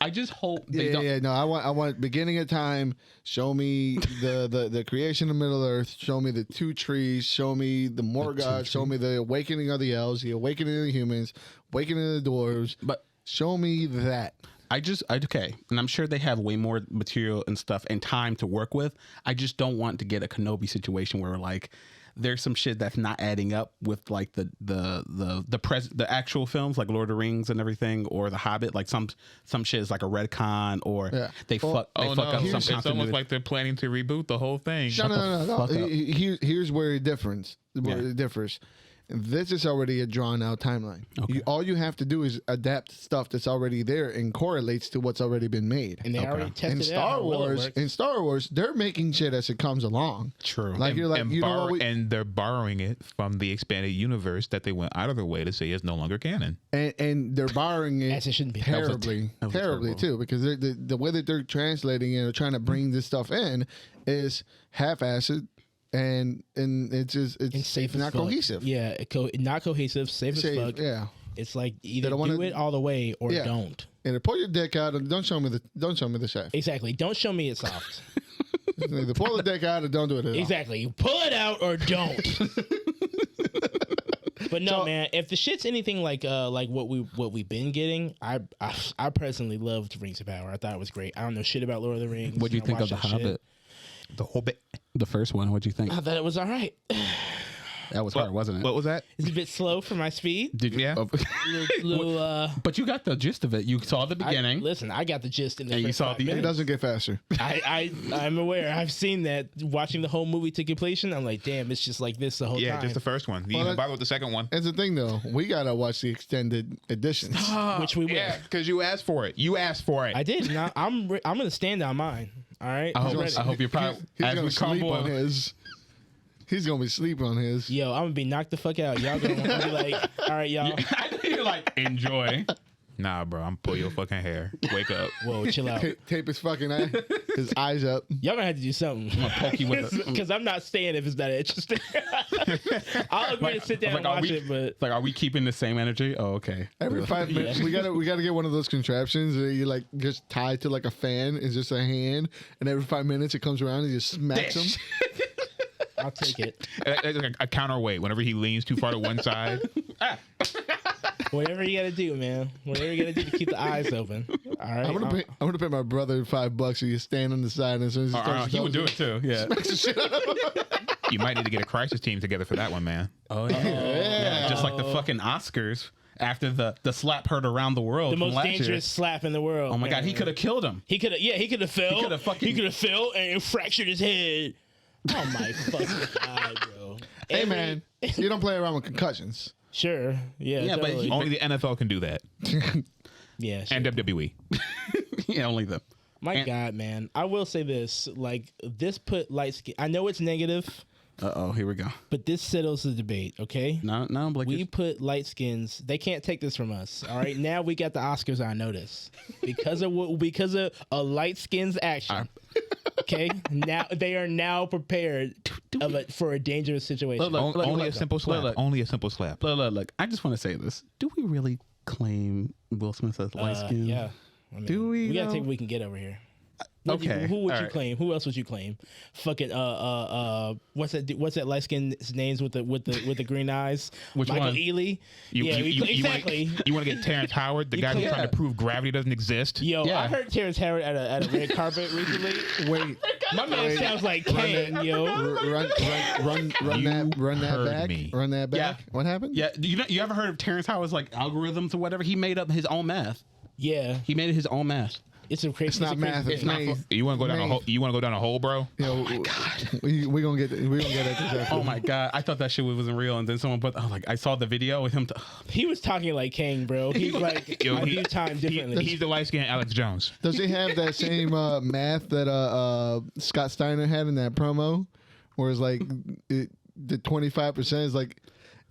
I just hope they Yeah, don't. yeah, no. I want beginning of time. Show me the creation of Middle Earth. Show me the 2 trees. Show me the Morgoth. Show me the awakening of the elves. The awakening of the humans. Awakening of the dwarves. But Show me that. Okay, and I'm sure they have way more material and stuff and time to work with. I just don't want to get a Kenobi situation where like there's some shit that's not adding up with like the actual films like Lord of the Rings and everything, or The Hobbit. Like some shit is like a retcon, or they fuck up some It's continuity. almost like they're planning to reboot the whole thing. No. fuck up. Here's where it differs. It differs. This is already a drawn out timeline. Okay. All you have to do is adapt stuff that's already there and correlates to what's already been made. and they already tested In it Star out. Wars, they're making shit as it comes along. True. Like you're like, and, you know what and they're borrowing it from the expanded universe that they went out of their way to say is no longer canon. and they're borrowing it As it shouldn't be. terribly, That was terribly terrible. too, because the way that they're translating it or trying to bring this stuff in is half-assed, and it's just And safe as not fuck. cohesive. Yeah, not cohesive. Safe as fuck. Yeah. It's like either don't wanna- do it all the way or Yeah. don't. And pull your dick out and don't show me the chef. Exactly. Don't show me it's soft. Either pull the dick out or don't do it at all. Exactly. Pull it out or don't. But no, man. If the shit's anything like what we've been getting, I personally loved Rings of Power. I thought it was great. I don't know shit about Lord of the Rings. What do you think of The Hobbit? The Hobbit. The first one. What'd you think? I thought it was all right. That was hard, wasn't it? What was that? It's a bit slow for my speed. Did you? Yeah. But you got the gist of it. You saw the beginning. Listen, I got the gist in the And you first saw 5 the minutes. It doesn't get faster. I'm aware. I've seen that. Watching the whole movie to completion, I'm like, damn, it's just like this the whole time. Yeah, just the first one. You Well, even bother with the second one. That's the thing, though. We gotta watch the extended editions. Which we will. Yeah, because you asked for it. You asked for it. I did. And I'm gonna stand on mine. All right. I hope you're proud. He's As gonna we sleep crumble, on his. He's gonna be sleeping on his. Yo, I'm gonna be knocked the fuck out. Y'all gonna be like, all right, y'all. I think you're like enjoy. Nah, bro. I'm pull your fucking hair. Wake up. Whoa, chill out. Tape his fucking eye, his eyes up. Y'all gonna have to do something. I'm gonna poke you with it. Because I'm not staying if it's not interesting. I'll agree to sit down and watch it, but like, are we keeping the same energy? Oh, okay. Every 5 minutes, we gotta get one of those contraptions that you like just tie to like a fan. It's just a hand, and every 5 minutes it comes around and just smacks him. I'll take it. It's like a counterweight. Whenever he leans too far to one side. Whatever you gotta do, man. Whatever you gotta do to keep the eyes open. All right. I'm gonna pay my brother $5 so you stand on the side and as soon as he starts He would do it too. Yeah. You might need to get a crisis team together for that one, man. Oh yeah. Just like the fucking Oscars after the slap heard around the world. The from most last dangerous year. slap in the world. Oh my god, he could have killed him. He could have. Yeah, he could have fell. He He could have fell and fractured his head. Oh my fucking god, bro. Hey man, you don't play around with concussions. Sure. Yeah. Yeah, but totally. Only the NFL can do that. Yeah. Sure. And WWE. Yeah, only them. My God, man. I will say this. Like, this put light skin. I know it's negative, Here we go. but this settles the debate, okay? No, Blake. We put light skins. They can't take this from us. All right. Now we got the Oscars on notice because of a light skins action. Okay. Now they are now prepared for a dangerous situation. Look, Only a simple slap. look. Only a simple slap. Look. I just want to say this. Do we really claim Will Smith as light skin? Yeah. I mean, Do we, We gotta though? take what we can get over here. Okay, Who would all you right. claim? Who else would you claim? Fucking what's that light skinned names with the green eyes? Which Michael one? Ealy. Exactly. You want to get Terrence Howard, the guy who's trying to prove gravity doesn't exist? Yo, Yeah. I heard Terrence Howard at a red carpet recently. Wait, My man sounds like Kane, yo. run that back. me. Run that back. Yeah. What happened? Yeah. You ever heard of Terrence Howard's like algorithms or whatever? He made up his own math. Yeah, He made his own math. it's a crazy. It's not math. It's math. You want to go down a hole? You want to go down a hole, bro? Oh my god. We gonna get at this after. Oh my god, I thought that shit wasn't real, and then someone put. I saw the video with him. He was talking like Kane, bro. He's like, Yo, I do time differently. He's the light skinned Alex Jones. Does he have that same math that Scott Steiner had in that promo, where it's like the 25%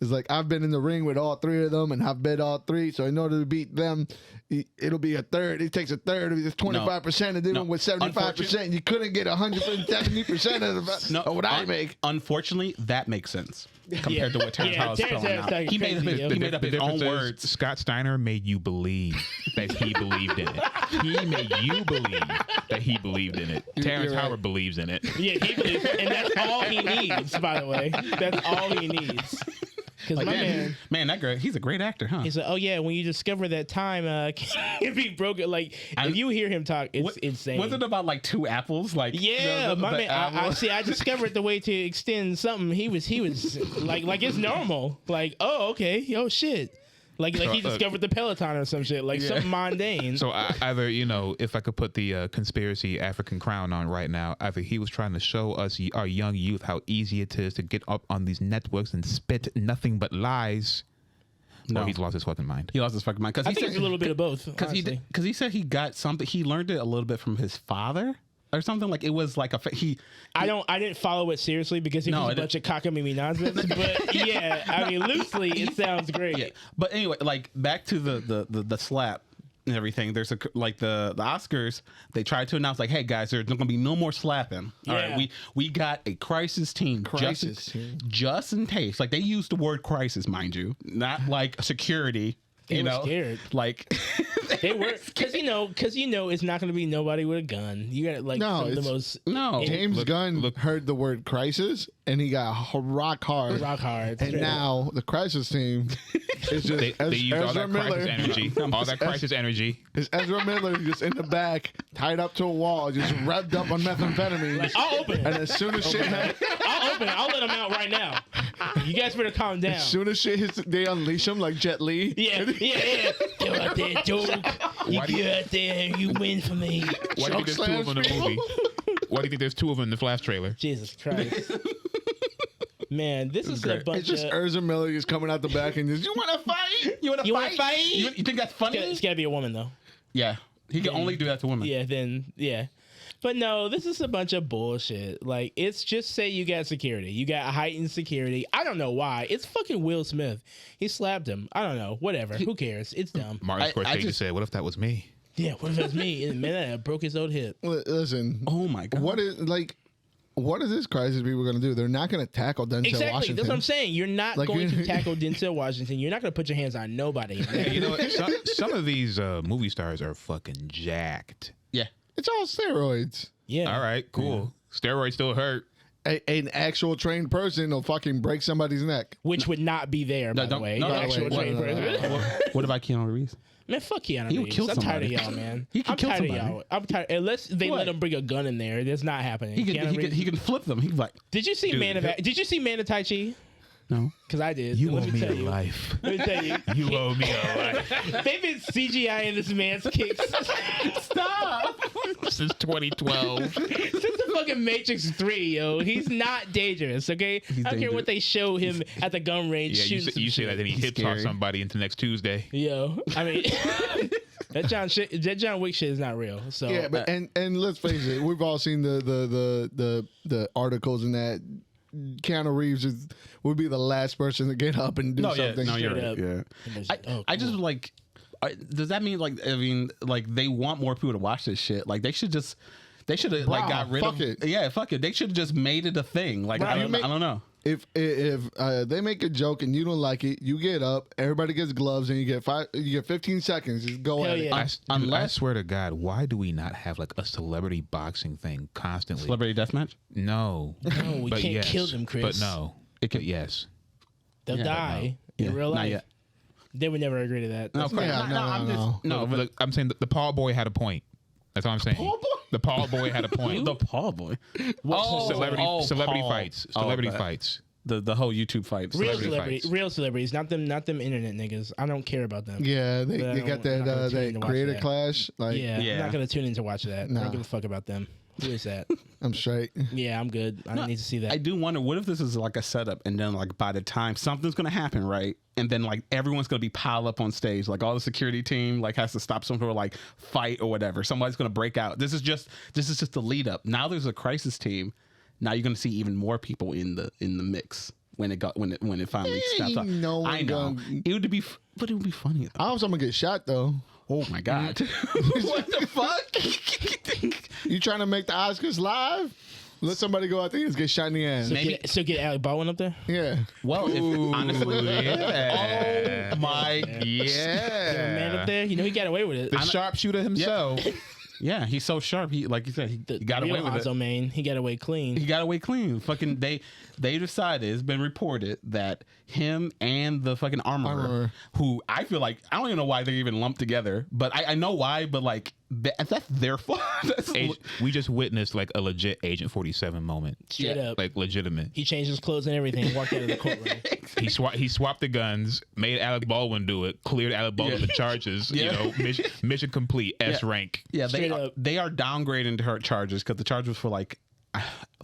is like I've been in the ring with all three of them and I've bet all three. So in order to beat them, it'll be a third. It takes a third of this 25%, and then with 75%, you couldn't get 170% of what I make. Unfortunately, that makes sense compared to what Terrence Howard's Terrence throwing Howard's out. He made up crazy, yo. he made up his own difference is words. Scott Steiner made you believe that he believed in it. He made you believe that he believed in it. Terrence right. Howard believes in it. Yeah, he believes, and that's all he needs. By the way, that's all he needs. Because my man, that guy, he's a great actor, huh? he's like, oh yeah, when you discover that time, if he broke it, like if you hear him talk, it's insane. Was it about like 2 apples? Like Yeah, my man. I discovered the way to extend something. He was like it's normal. Like, oh okay, yo shit. Like he discovered the Peloton or some shit, like something mundane. So either, if I could put the conspiracy African crown on right now, either he was trying to show us, our young youth, how easy it is to get up on these networks and spit nothing but lies. No, he's lost his fucking mind. He lost his fucking mind because I think it's a little bit of both. Because he said he got something. He learned it a little bit from his father or something. Like it was like I didn't follow it seriously because it was a bunch of cockamamie nonsense. But yeah, I mean, loosely it sounds great. Yeah. But anyway, like back to the slap and everything. There's the Oscars. They tried to announce like, hey guys, there's going to be no more slapping. All right, we got a crisis team. Just in case. Like they used the word crisis, mind you, not like security. They were scared. Like They were because it's not going to be nobody with a gun. You got like the most James Gunn heard the word crisis and he got rock hard. And now the crisis team is just they used all that crisis energy. All that crisis energy. Is Ezra Miller just in the back, tied up to a wall, just revved up on methamphetamine. Like, I'll open it. And as soon as shit I'll open it. I'll let him out right now. You guys better calm down. As soon as shit hits, they unleash him like Jet Li. Yeah. Go out there, dog. You go out there and you win for me. Why do you think there's 2 of them in the movie? Why do you think there's 2 of them in the Flash trailer? Jesus Christ. Man, this is a bunch It's just of... Ezra Miller just coming out the back and just, you want to fight? You want to fight? You think that's funny? It's got to be a woman, though. Yeah. He can only do that to women. Yeah. But no, this is a bunch of bullshit. Like, it's just say you got security. You got heightened security. I don't know why. It's fucking Will Smith. He slapped him. I don't know. Whatever. Who cares? It's dumb. Martin Scorsese said, what if that was me? Yeah, what if it was me? And man, I broke his old hip. Listen. Oh, my God. What is this crisis people going to do? They're not going to tackle Denzel Washington. That's what I'm saying. You're not going to tackle Denzel Washington. You're not going to put your hands on nobody. Hey, you know what? Some of these movie stars are fucking jacked. Yeah. It's all steroids. Yeah. All right, cool. Yeah. Steroids still hurt. An actual trained person will fucking break somebody's neck. Which would not be there, by the way. No, actual trained person. What about Keanu Reeves? Man, fuck Keanu Reeves. Kill I'm tired of somebody. y'all, man. He can kill somebody. Y'all. I'm tired. Unless they let him bring a gun in there, that's not happening. He can flip them. He can like. Did you see Did you see Man of Tai Chi? No. Because I did. You owe me a life. Let me tell you. You owe me a life. They've been CGI in this man's kicks. Stop. Since 2012. Since the fucking Matrix 3, yo. He's not dangerous, okay? I don't care what they show him at the gun range shooting. You say that, then he hip toss somebody into next Tuesday. Yo, I mean, that John Wick shit is not real. So yeah, but and let's face it, we've all seen the articles and that Keanu Reeves would be the last person to get up and do something. No, you're right. Yeah. I just like. Does that mean like they want more people to watch this shit? Like they should have like got rid of it. Yeah, fuck it. They should have just made it a thing. Like I don't know. If they make a joke and you don't like it, you get up. Everybody gets gloves and you get 15 seconds. Just go at it. I swear to God, why do we not have like a celebrity boxing thing constantly? Celebrity deathmatch? No, we can't kill them, Chris. But no, yes, they'll die in real life. Not yet. They would never agree to that. No. I'm saying the Paul boy had a point. That's all I'm saying. The Paul boy had a point. The Paul boy. Celebrity fights. Celebrity fights. The whole YouTube fights. Real celebrities, not them internet niggas. I don't care about them. Yeah, they got that creator clash. Like, I'm not gonna tune in to watch that. I don't give a fuck about them. Who is that? I'm straight. Yeah, I'm good. I don't need to see that. I do wonder, what if this is like a setup and then like by the time something's going to happen, right? And then like everyone's going to be piled up on stage. Like all the security team like has to stop some sort of like fight or whatever. Somebody's going to break out. This is just the lead up. Now there's a crisis team. Now you're going to see even more people in the mix when it finally snaps up. I know. It would be funny though. I hope someone gets shot though. Oh my God. What the fuck? You trying to make the Oscars live? Let somebody go out there and get shot in the ass. So get Alec Baldwin up there? Yeah. Well, honestly, yeah. Oh my, yeah. Man up there, he got away with it. The sharpshooter himself. Yeah, he's so sharp. He, like you said, he got away with it. Man, he got away clean. He got away clean. Fucking they decided, it's been reported that him and the fucking armorer, who I feel like I don't even know why they're even lumped together, but I know why. But like that's their fault. We just witnessed like a legit Agent 47 moment. Straight up, like legitimate. He changed his clothes and everything, and walked out of the courtroom. He swapped the guns, made Alec Baldwin do it, cleared Alec Baldwin the charges. Mission complete. S rank. Yeah, they are downgrading her charges because the charge was for like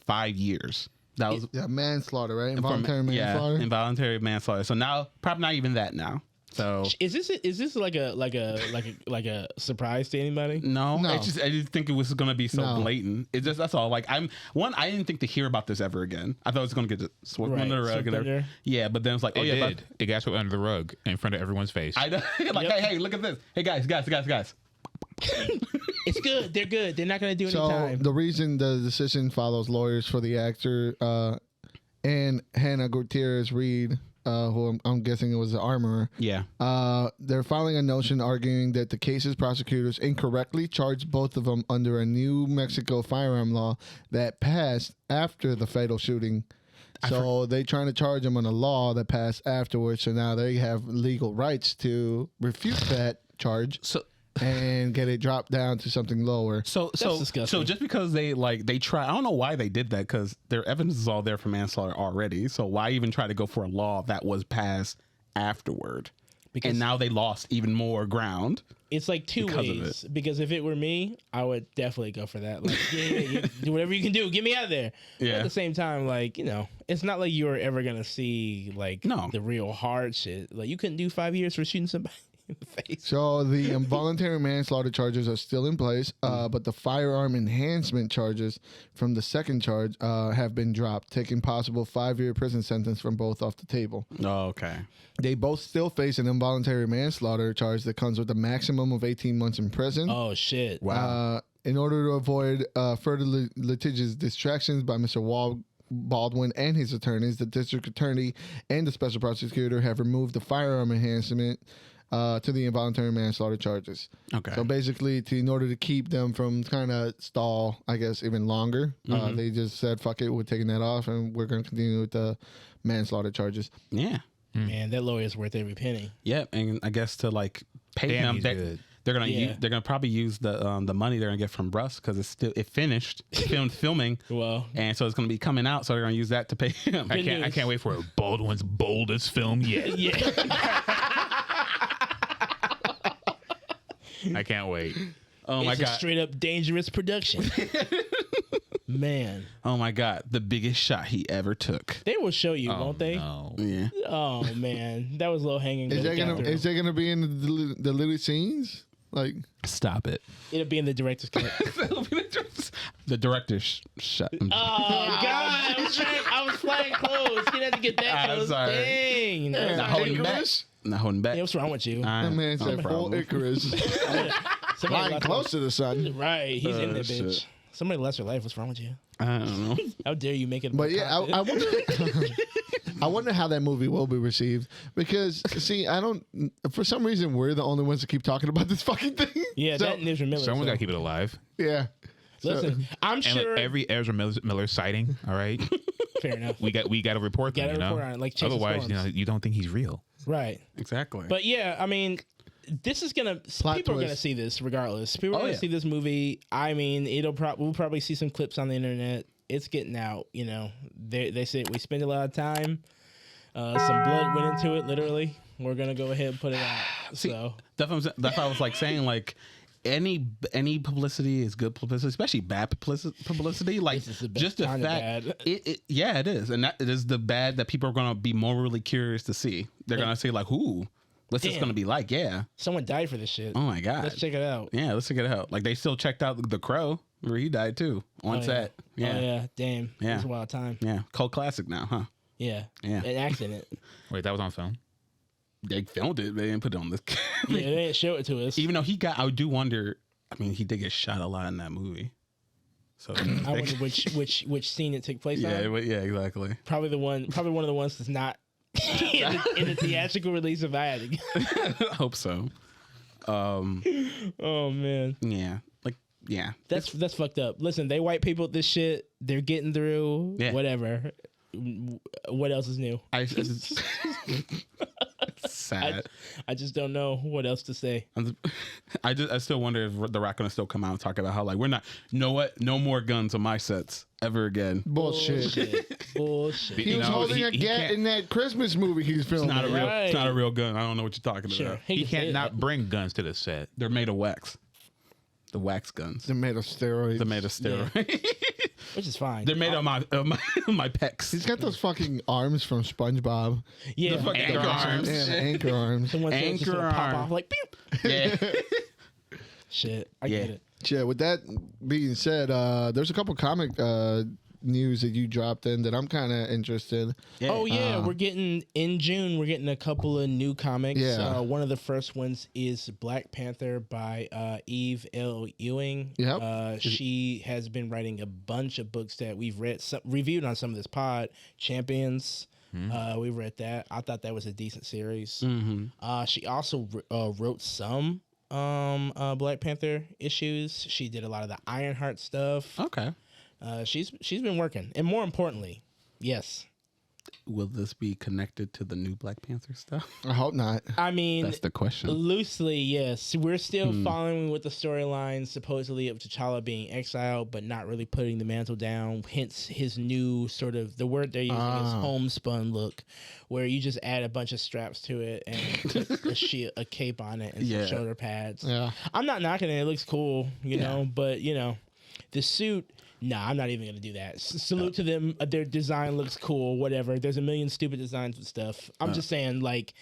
5 years. That was manslaughter, right? Involuntary manslaughter. Yeah, involuntary manslaughter. So now, probably not even that now. So is this like a surprise to anybody? No. I didn't think it was gonna be so blatant. It's just, that's all. Like I didn't think to hear about this ever again. I thought it was gonna get swept under the rug. Yeah, but then it's like, it got swept under the rug in front of everyone's face. I know. Like, hey, look at this. Hey guys. It's good. They're good. They're not going to do any time. The reason the decision follows lawyers for the actor and Hannah Gutierrez Reed who I'm guessing it was the armorer. Yeah. They're filing a motion arguing that the case's prosecutors incorrectly charged both of them under a New Mexico firearm law that passed after the fatal shooting. So they trying to charge them on a law that passed afterwards. So now they have legal rights to refute that charge. And get it dropped down to something lower. So just because they try, I don't know why they did that, because their evidence is all there for manslaughter already. So why even try to go for a law that was passed afterward? And now they lost even more ground. It's like two ways. Because if it were me, I would definitely go for that. Like, yeah, do whatever you can do. Get me out of there. Yeah. But at the same time, like, it's not like you were ever gonna see the real hard shit. Like, you couldn't do 5 years for shooting somebody in the face. So the involuntary manslaughter charges are still in place, but the firearm enhancement charges from the second charge have been dropped, taking possible 5-year prison sentence from both off the table. Oh, okay. They both still face an involuntary manslaughter charge that comes with a maximum of 18 months in prison. Oh, shit. Wow. In order to avoid further litigious distractions by Mr. Baldwin and his attorneys, the district attorney and the special prosecutor have removed the firearm enhancement to the involuntary manslaughter charges. Okay. So basically, in order to keep them from kind of stall, I guess, even longer, they just said, fuck it, we're taking that off and we're going to continue with the manslaughter charges. Yeah. Man, that lawyer's worth every penny. Yeah, and I guess to pay him, they're gonna probably use the money they're gonna get from Russ, because it finished filming. Well, and so it's gonna be coming out, so they're gonna use that to pay him. I can't wait for Baldwin's boldest film yet. Yeah. I can't wait. Oh my God. A straight up dangerous production. Man. Oh my God. The biggest shot he ever took. They will show you, won't they? No. Yeah. Oh man. That was low hanging. Is that gonna be in the deleted scenes? Like, stop it. It'll be in the director's cut. The director's shot. Oh God. I was flying close. You didn't have to get that close. Sorry. Dang. Not holding back. Not holding back. Yeah, what's wrong with you? that man said full Icarus. Flying close to the sun. Right. He's in there, bitch. Shit. Somebody lost their life. What's wrong with you? I don't know. How dare you make it? But yeah, I wonder. I wonder how that movie will be received, because see, I don't. For some reason, we're the only ones that keep talking about this fucking thing. Yeah, So- that and Ezra Miller. Someone got to keep it alive. Yeah. Listen, I'm And sure. every Ezra Miller sighting, all right? Fair enough. We got to report them, Report on it, like Chasing Otherwise, Storms. you don't think he's real. Right. Exactly. But yeah, I mean, this is gonna. Plot People are gonna twist. see this regardless. People are gonna see this movie. I mean, we'll probably see some clips on the internet. It's getting out. They say we spend a lot of time. Some blood went into it. Literally, we're gonna go ahead and put it out. So that's what I was saying. Any publicity is good publicity, especially bad publicity. Like, This is the just the kind of fact, bad. it is, and that it is the bad that people are gonna be more really curious to see. They're gonna say like, "Who? What's this Damn. gonna be like?" Yeah. someone died for this shit. Oh my God. Let's check it out. Yeah, let's check it out. Like, they still checked out The Crow, where he died too on set. Yeah. Yeah. Oh yeah. Damn. Yeah. It's a wild time. Yeah, cult classic now, huh? Yeah. Yeah. An accident. Wait, that was on film? They filmed it, they didn't put it on this. Yeah. They didn't show it to us. Even though I do wonder. I mean, he did get shot a lot in that movie. So I wonder which scene it took place yeah, on. yeah, exactly. Probably one of the ones that's not in the theatrical release of I I hope so. Oh man. Yeah, yeah. That's fucked up. Listen, they white people this shit. They're getting through. Yeah. Whatever. What else is new? It's sad. I just don't know what else to say. I still wonder if The Rock gonna still come out and talk about how, like, we're not. You know what? No more guns on my sets ever again. Bullshit. Bullshit. He was holding a gat can't- in that Christmas movie he's filming. It's not a real. Right. It's not a real gun. I don't know what you're talking Sure. about. He can say can't it. not bring guns to the set. They're made of wax. The wax guns. They're made of steroids. They're made of steroids. Which is fine. They're made of my pecs. He's got those fucking arms from SpongeBob. Yeah. The fucking Anchor arms. Yeah, anchor arms. The ones that just Anchor gonna pop arm. off like pew. Yeah. Shit. I Yeah. get it. Yeah, with that being said, there's a couple comic news that you dropped in that I'm kind of interested. Yeah. Oh yeah, we're getting in June. We're getting a couple of new comics. Yeah. One of the first ones is Black Panther by Eve L. Ewing. Yep. She has been writing a bunch of books that we've reviewed on some of this pod. Champions, We read that. I thought that was a decent series. Mm-hmm. She also wrote some Black Panther issues. She did a lot of the Ironheart stuff. Okay. She's been working, and more importantly, yes. Will this be connected to the new Black Panther stuff? I hope not. I mean, That's the question. Loosely, yes. We're still following with the storyline, supposedly of T'Challa being exiled, but not really putting the mantle down. Hence, his new sort of, the word they're using is homespun look, where you just add a bunch of straps to it and a cape on it and some shoulder pads. Yeah. I'm not knocking it. It looks cool, you know, but, you know, the suit... Nah, I'm not even going to do that. Salute to them. Their design looks cool, whatever. There's a million stupid designs and stuff. I'm just saying, like,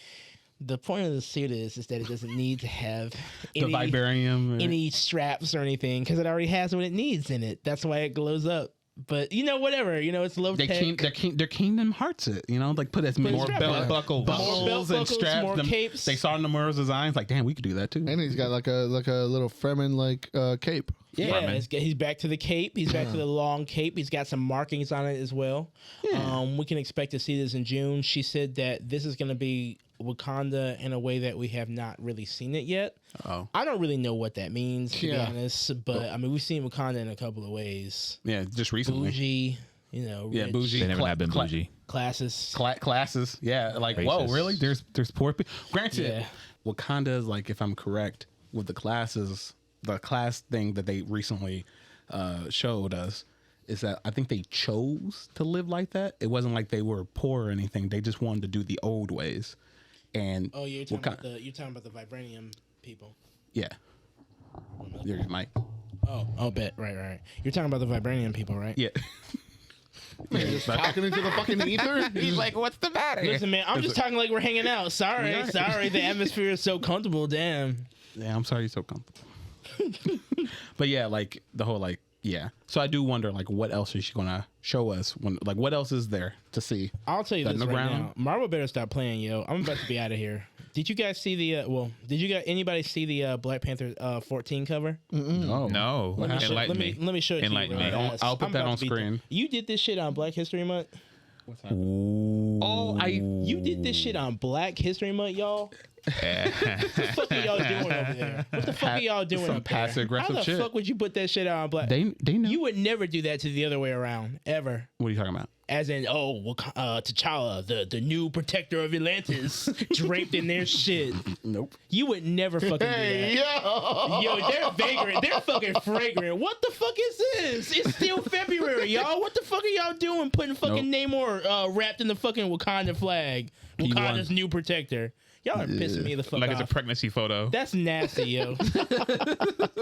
the point of the suit is that it doesn't need to have the vibranium, any straps or anything, because it already has what it needs in it. That's why it glows up. But, you know, whatever. You know, it's low tech. They're Kingdom Hearts it, you know? Like, put as many more belt buckles and straps. more capes. They saw Nomura's designs. Like, damn, we could do that, too. And he's got like a little Fremen cape. Yeah, he's back to the cape. He's back to the long cape. He's got some markings on it as well. Yeah. We can expect to see this in June. She said that this is going to be Wakanda in a way that we have not really seen it yet. Oh. I don't really know what that means, to be honest. But, I mean, we've seen Wakanda in a couple of ways. Yeah, just recently. Bougie, you know. Yeah, rich. bougie. They never have been bougie. Classes. Classes. Yeah, like, Racist. whoa, really? There's poor people. Granted, Yeah. Wakanda is, like, if I'm correct, with the classes, the class thing that they recently showed us is that I think they chose to live like that. It wasn't like they were poor or anything. They just wanted to do the old ways. And Oh, you're talking about the vibranium people. yeah, your mic. Oh, bet. Right. You're talking about the vibranium people, right? Yeah. Man, just talking into the fucking ether. He's like, what's the matter? Listen, man, I'm just talking like we're hanging out. Sorry. The atmosphere is so comfortable. Damn. Yeah, I'm sorry you're so comfortable. But yeah, like the whole yeah. So I do wonder what else is she gonna show us when what else is there to see? I'll tell you this right ground? now. Marvel better stop playing, yo. I'm about to be out of here. Did you guys see the anybody see the Black Panther 14 cover? No. No. Enlighten me. Let me show it to Enlighten you. me. Real fast. I'll put I'm that about on to be screen. You did this shit on Black History Month? What's that? Oh, You did this shit on Black History Month, y'all? What the fuck are y'all doing over there? What the fuck are y'all doing some up there? passive aggressive How the shit. fuck would you put that shit on Black? They know. You would never do that to the other way around, ever. What are you talking about? As in, T'Challa, the new protector of Atlantis, draped in their shit. Nope. You would never fucking do that. Yo, they're vagrant. They're fucking fragrant. What the fuck is this? It's still February, y'all. What the fuck are y'all doing putting fucking Namor wrapped in the fucking Wakanda flag? Wakanda's new protector. Y'all are pissing me the fuck like off. it's a pregnancy photo. That's nasty, yo.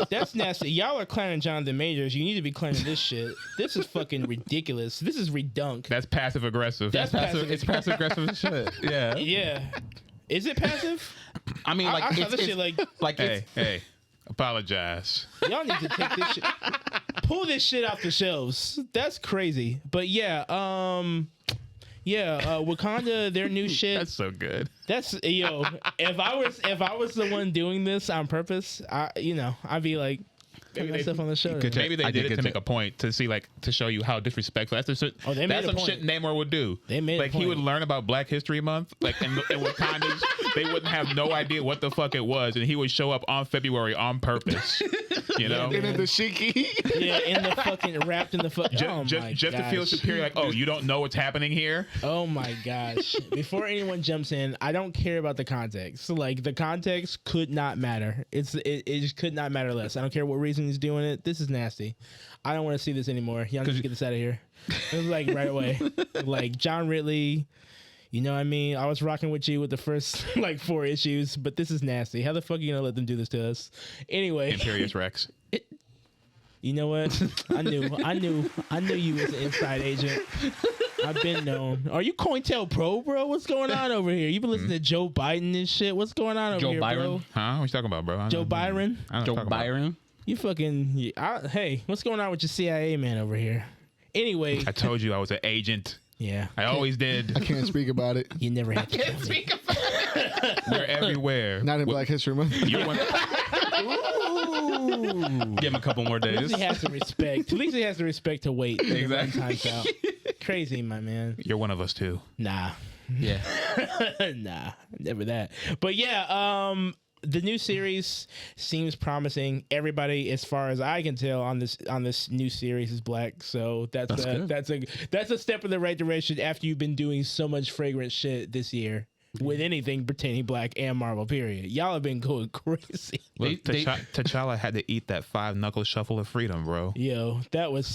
That's nasty. Y'all are clowning Jonathan Majors. You need to be clowning this shit. This is fucking ridiculous. This is redunk. That's passive aggressive. That's passive. It's passive aggressive shit. Yeah. Yeah. Is it passive? I mean, I saw this shit Hey, apologize. y'all need to take this shit. Pull this shit off the shelves. That's crazy. But yeah, Wakanda, their new shit. That's so good. That's yo. If I was the one doing this on purpose, I'd be like, put myself on the show. Maybe they did it to make a point to see to show you how disrespectful. That's some shit Namor would do. They made a he point. would learn about Black History Month, and Wakandas, they wouldn't have no idea what the fuck it was, and he would show up on February on purpose. You know, And in the shiki. Yeah, in the fucking wrapped in the fuck. just to feel superior. Like, oh, you don't know what's happening here. Oh my gosh! Before anyone jumps in, I don't care about the context. Like the context could not matter. It just could not matter less. I don't care what reason he's doing it. This is nasty. I don't want to see this anymore. Y'all need to get this out of here. It was like right away. Like John Ridley. You know what I mean? I was rocking with you with the first 4 issues, but this is nasty. How the fuck are you gonna let them do this to us? Anyway, Imperious Rex. You know what? I knew you was an inside agent. I've been known. Are you COINTELPRO, bro? What's going on over here? You been listening to Joe Biden and shit? What's going on over Joe here, Byron? bro? Huh? What you talking about, bro? Joe Byron? Joe Byron? You fucking... hey, what's going on with your CIA man over here? Anyway. I told you I was an agent. Yeah. I always did. I can't speak about it. You never had to tell me. Speak about it. We're everywhere. Not in Black History Month. You're one. Give him a couple more At least days. he has to respect. At least he has the respect to wait. Exactly. Time's out. Crazy, my man. You're one of us too. Nah. Yeah. Nah, never that. But yeah, the new series seems promising. Everybody, as far as I can tell, on this new series is black. So that's a step in the right direction after you've been doing so much fragrant shit this year. With anything pertaining black and Marvel, period. Y'all have been going crazy. Look, T'Challa had to eat that 5-knuckle shuffle of freedom, bro. Yo, that was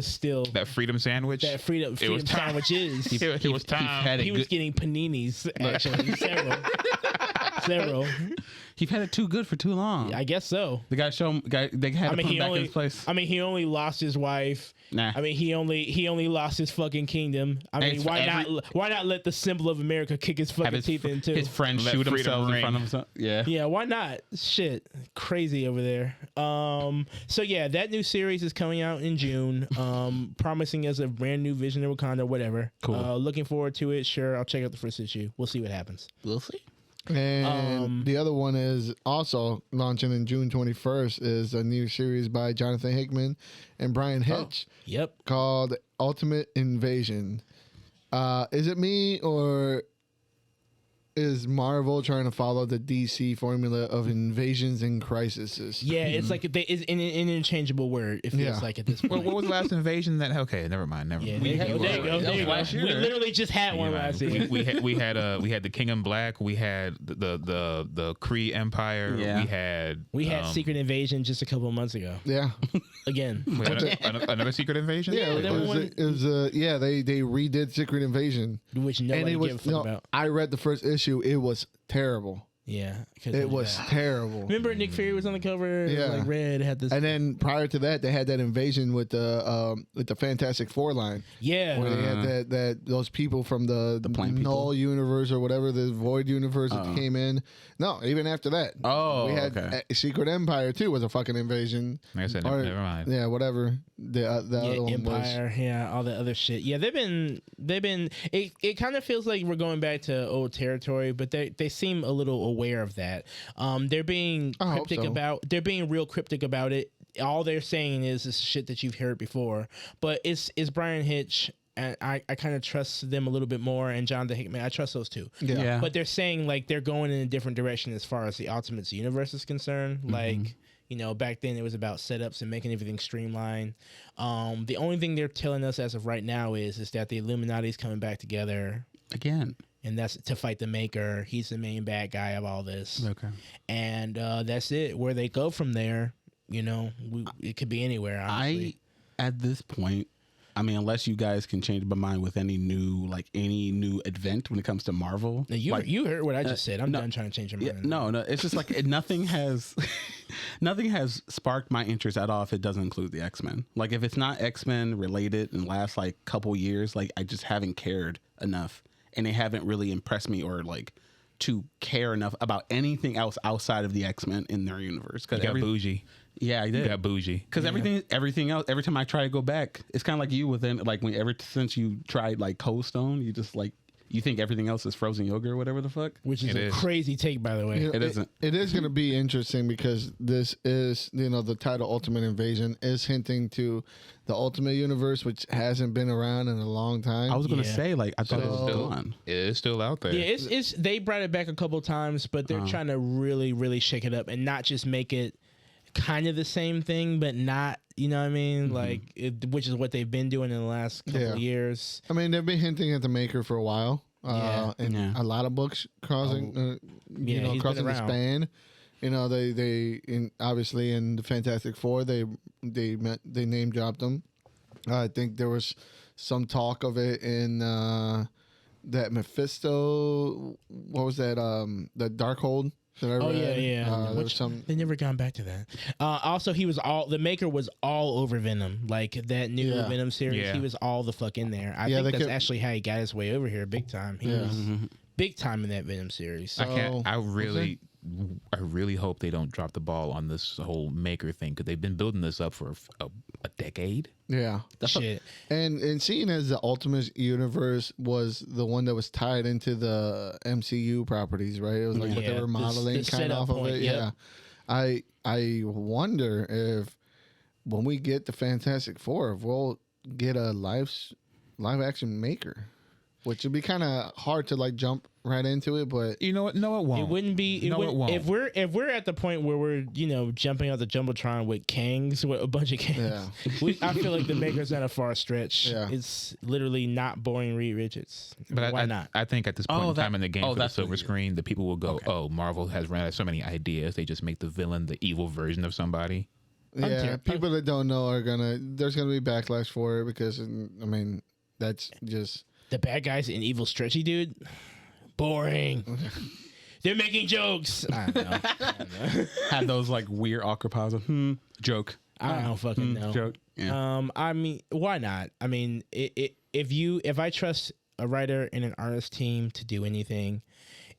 still that freedom sandwich. That freedom sandwiches. It was time. He was getting paninis actually, several. He had it too good for too long. I guess so. They got to show him. They had to put him back in his place. I mean, he only lost his wife. Nah. I mean, he only lost his fucking kingdom. I mean, why not let the symbol of America kick his fucking teeth into? His friends shoot themselves in front of himself. Yeah. Yeah. Why not? Shit, crazy over there. So yeah, that new series is coming out in June. Promising as a brand new Vision of Wakanda, whatever. Cool. Looking forward to it. Sure, I'll check out the first issue. We'll see what happens. We'll see. And the other one is also launching in June 21st is a new series by Jonathan Hickman and Brian Hitch. Yep. Called Ultimate Invasion. Is it me or is Marvel trying to follow the DC formula of invasions and crises? Yeah, it's like it's an interchangeable word. It feels like at this point. What was the last invasion that? Okay, never mind. Yeah, there you go. We literally just had one last year. We had the King in Black. We had the Kree Empire. Yeah. We had Secret Invasion just a couple of months ago. Yeah. Again. Another Secret Invasion. Yeah, they redid Secret Invasion, which nobody gave a fuck about. I read the first issue. It was terrible. Yeah, it was terrible. Remember Nick Fury was on the cover. Yeah, like red had this. And then prior to that, they had that invasion with the Fantastic Four line. Yeah, where they had those people from the Null universe or whatever, the Void universe that came in. No, even after that. Oh, we had Secret Empire too was a fucking invasion. Like I said, never mind. Yeah, whatever. The other one Empire, was. Yeah, all the other shit. Yeah, they've been. It kind of feels like we're going back to old territory, but they seem a little aware of that. They're being cryptic about. They're being real cryptic about it. All they're saying is this shit that you've heard before. But it's Brian Hitch. And I kind of trust them a little bit more, and Jonathan Hickman, I trust those two. Yeah. But they're saying like they're going in a different direction as far as the Ultimates universe is concerned. Like, you know, back then it was about setups and making everything streamlined. The only thing they're telling us as of right now is that the Illuminati's coming back together again. And that's to fight the Maker. He's the main bad guy of all this. Okay. And that's it. Where they go from there, you know, it could be anywhere, honestly. At this point, I mean, unless you guys can change my mind with any new event when it comes to Marvel. Now you heard what I just said. I'm done trying to change your mind. No. It's just like nothing has sparked my interest at all if it doesn't include the X-Men. Like if it's not X-Men related in the last like couple years, like I just haven't cared enough, and they haven't really impressed me or like to care enough about anything else outside of the X-Men in their universe. You got bougie. Yeah, I did. You got bougie. Because everything else, every time I try to go back, it's kind of like you within, like since you tried like Cold Stone, you just like, you think everything else is frozen yogurt or whatever the fuck. Which is a crazy take, by the way. You know, it isn't. It is going to be interesting because this is, you know, the title Ultimate Invasion is hinting to the Ultimate Universe, which hasn't been around in a long time. I was going to say, like, I thought it was still on. It is still out there. Yeah, it's they brought it back a couple of times, but they're trying to really, really shake it up and not just make it kind of the same thing, but not, you know what I mean? Like, which is what they've been doing in the last couple of years. I mean, they've been hinting at the Maker for a while. And a lot of books crossing, crossing the span. You know, they obviously in the Fantastic Four, they name dropped them. I think there was some talk of it in that Mephisto. What was that? The Darkhold. They never gone back to that. Also, the Maker was all over Venom, like that new Venom series. Yeah. He was all the fuck in there. I think that's actually how he got his way over here, big time. He was big time in that Venom series. I really hope they don't drop the ball on this whole Maker thing because they've been building this up for a decade. Yeah, shit. And seeing as the Ultimate Universe was the one that was tied into the MCU properties, right? It was like what they were modeling kind of off of it. Yep. Yeah, I wonder if when we get the Fantastic Four, if we'll get a live live action maker, which would be kind of hard to like jump right into it. But you know what? No, it won't. It wouldn't be. It won't. If we're at the point where we're jumping out the jumbotron with Kangs, with a bunch of Kangs, I feel like the maker's not a far stretch. Yeah. It's literally not boring Reed Richards. But why not? I think at this point in time in the game for the silver screen, the people will go, "Oh, Marvel has ran out of so many ideas. They just make the villain the evil version of somebody." Yeah, people that don't know there's gonna be backlash for it because that's just the bad guys in evil stretchy dude. Boring. They're making jokes. I don't know. Had those like weird awkward pauses. Joke. I don't fucking know. Joke. Yeah. I mean, why not? I mean, if I trust a writer and an artist team to do anything,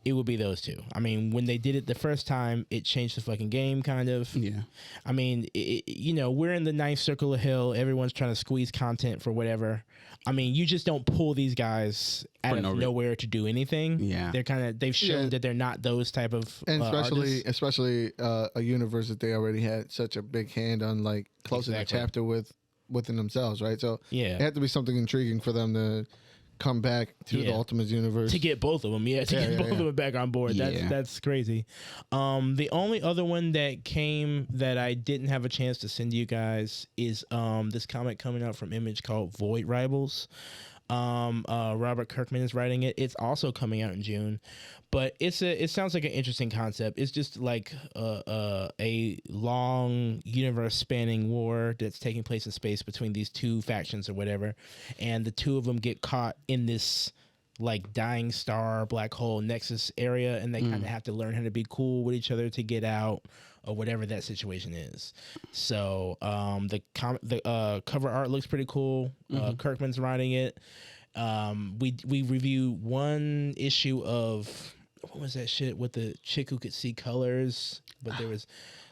it would be those two. I mean, when they did it the first time, it changed the fucking game, kind of. Yeah. I mean, we're in the ninth circle of hell. Everyone's trying to squeeze content for whatever. I mean, you just don't pull these guys out of nowhere to do anything. Yeah. They've shown that they're not those type of and artists. especially a universe that they already had such a big hand on, like closing the chapter within themselves, right? So it had to be something intriguing for them to come back to the Ultimate universe to get both of them. Get both of them back on board. That's crazy. The only other one that came that I didn't have a chance to send you guys is this comic coming out from Image called Void Rivals. Robert Kirkman is writing it. It's also coming out in June, but it sounds like an interesting concept. It's just like a long universe spanning war that's taking place in space between these two factions or whatever, and the two of them get caught in this like dying star black hole nexus area, and they kind of have to learn how to be cool with each other to get out or whatever that situation is. So the cover art looks pretty cool. Kirkman's writing it. We review one issue of, what was that shit with the chick who could see colors, but there was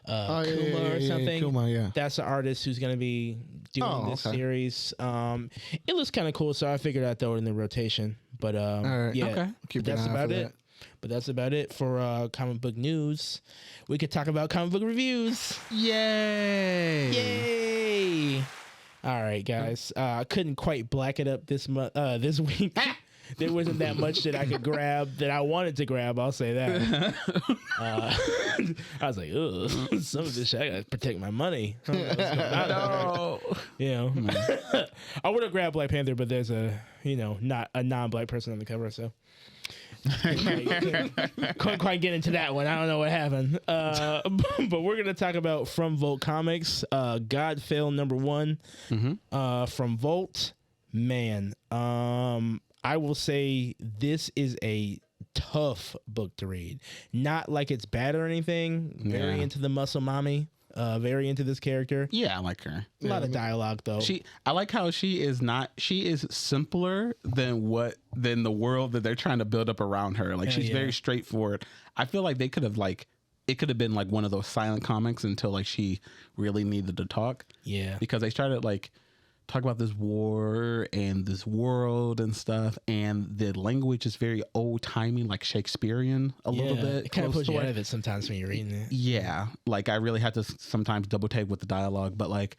Kuma or something. Kuma, that's the artist who's going to be doing this series. It looks kind of cool, so I figured I'd throw it in the rotation. But that's about it. But that's about it for comic book news. We could talk about comic book reviews. Yay! All right, guys. I couldn't quite black it up this week. There wasn't that much that I could grab that I wanted to grab. I'll say that. I was like, ugh, some of this shit, I gotta protect my money. I would have grabbed Black Panther, but there's not a non-black person on the cover, so. Couldn't quite get into that one. I don't know what happened. But we're gonna talk about From Volt Comics, Godfell #1 from Volt. Man, I will say this is a tough book to read. Not like it's bad or anything. Very into the muscle mommy. Very into this character. Yeah, I like her. A lot of dialogue though. I like how she is simpler than the world that they're trying to build up around her. Like she's very straightforward. I feel like they could have it could have been like one of those silent comics until like she really needed to talk. Yeah. Because they started like talk about this war and this world and stuff, and the language is very old timey, like Shakespearean a little bit. It kind of pulls you out of it sometimes when you're reading it. Yeah, like I really have to sometimes double take with the dialogue, but like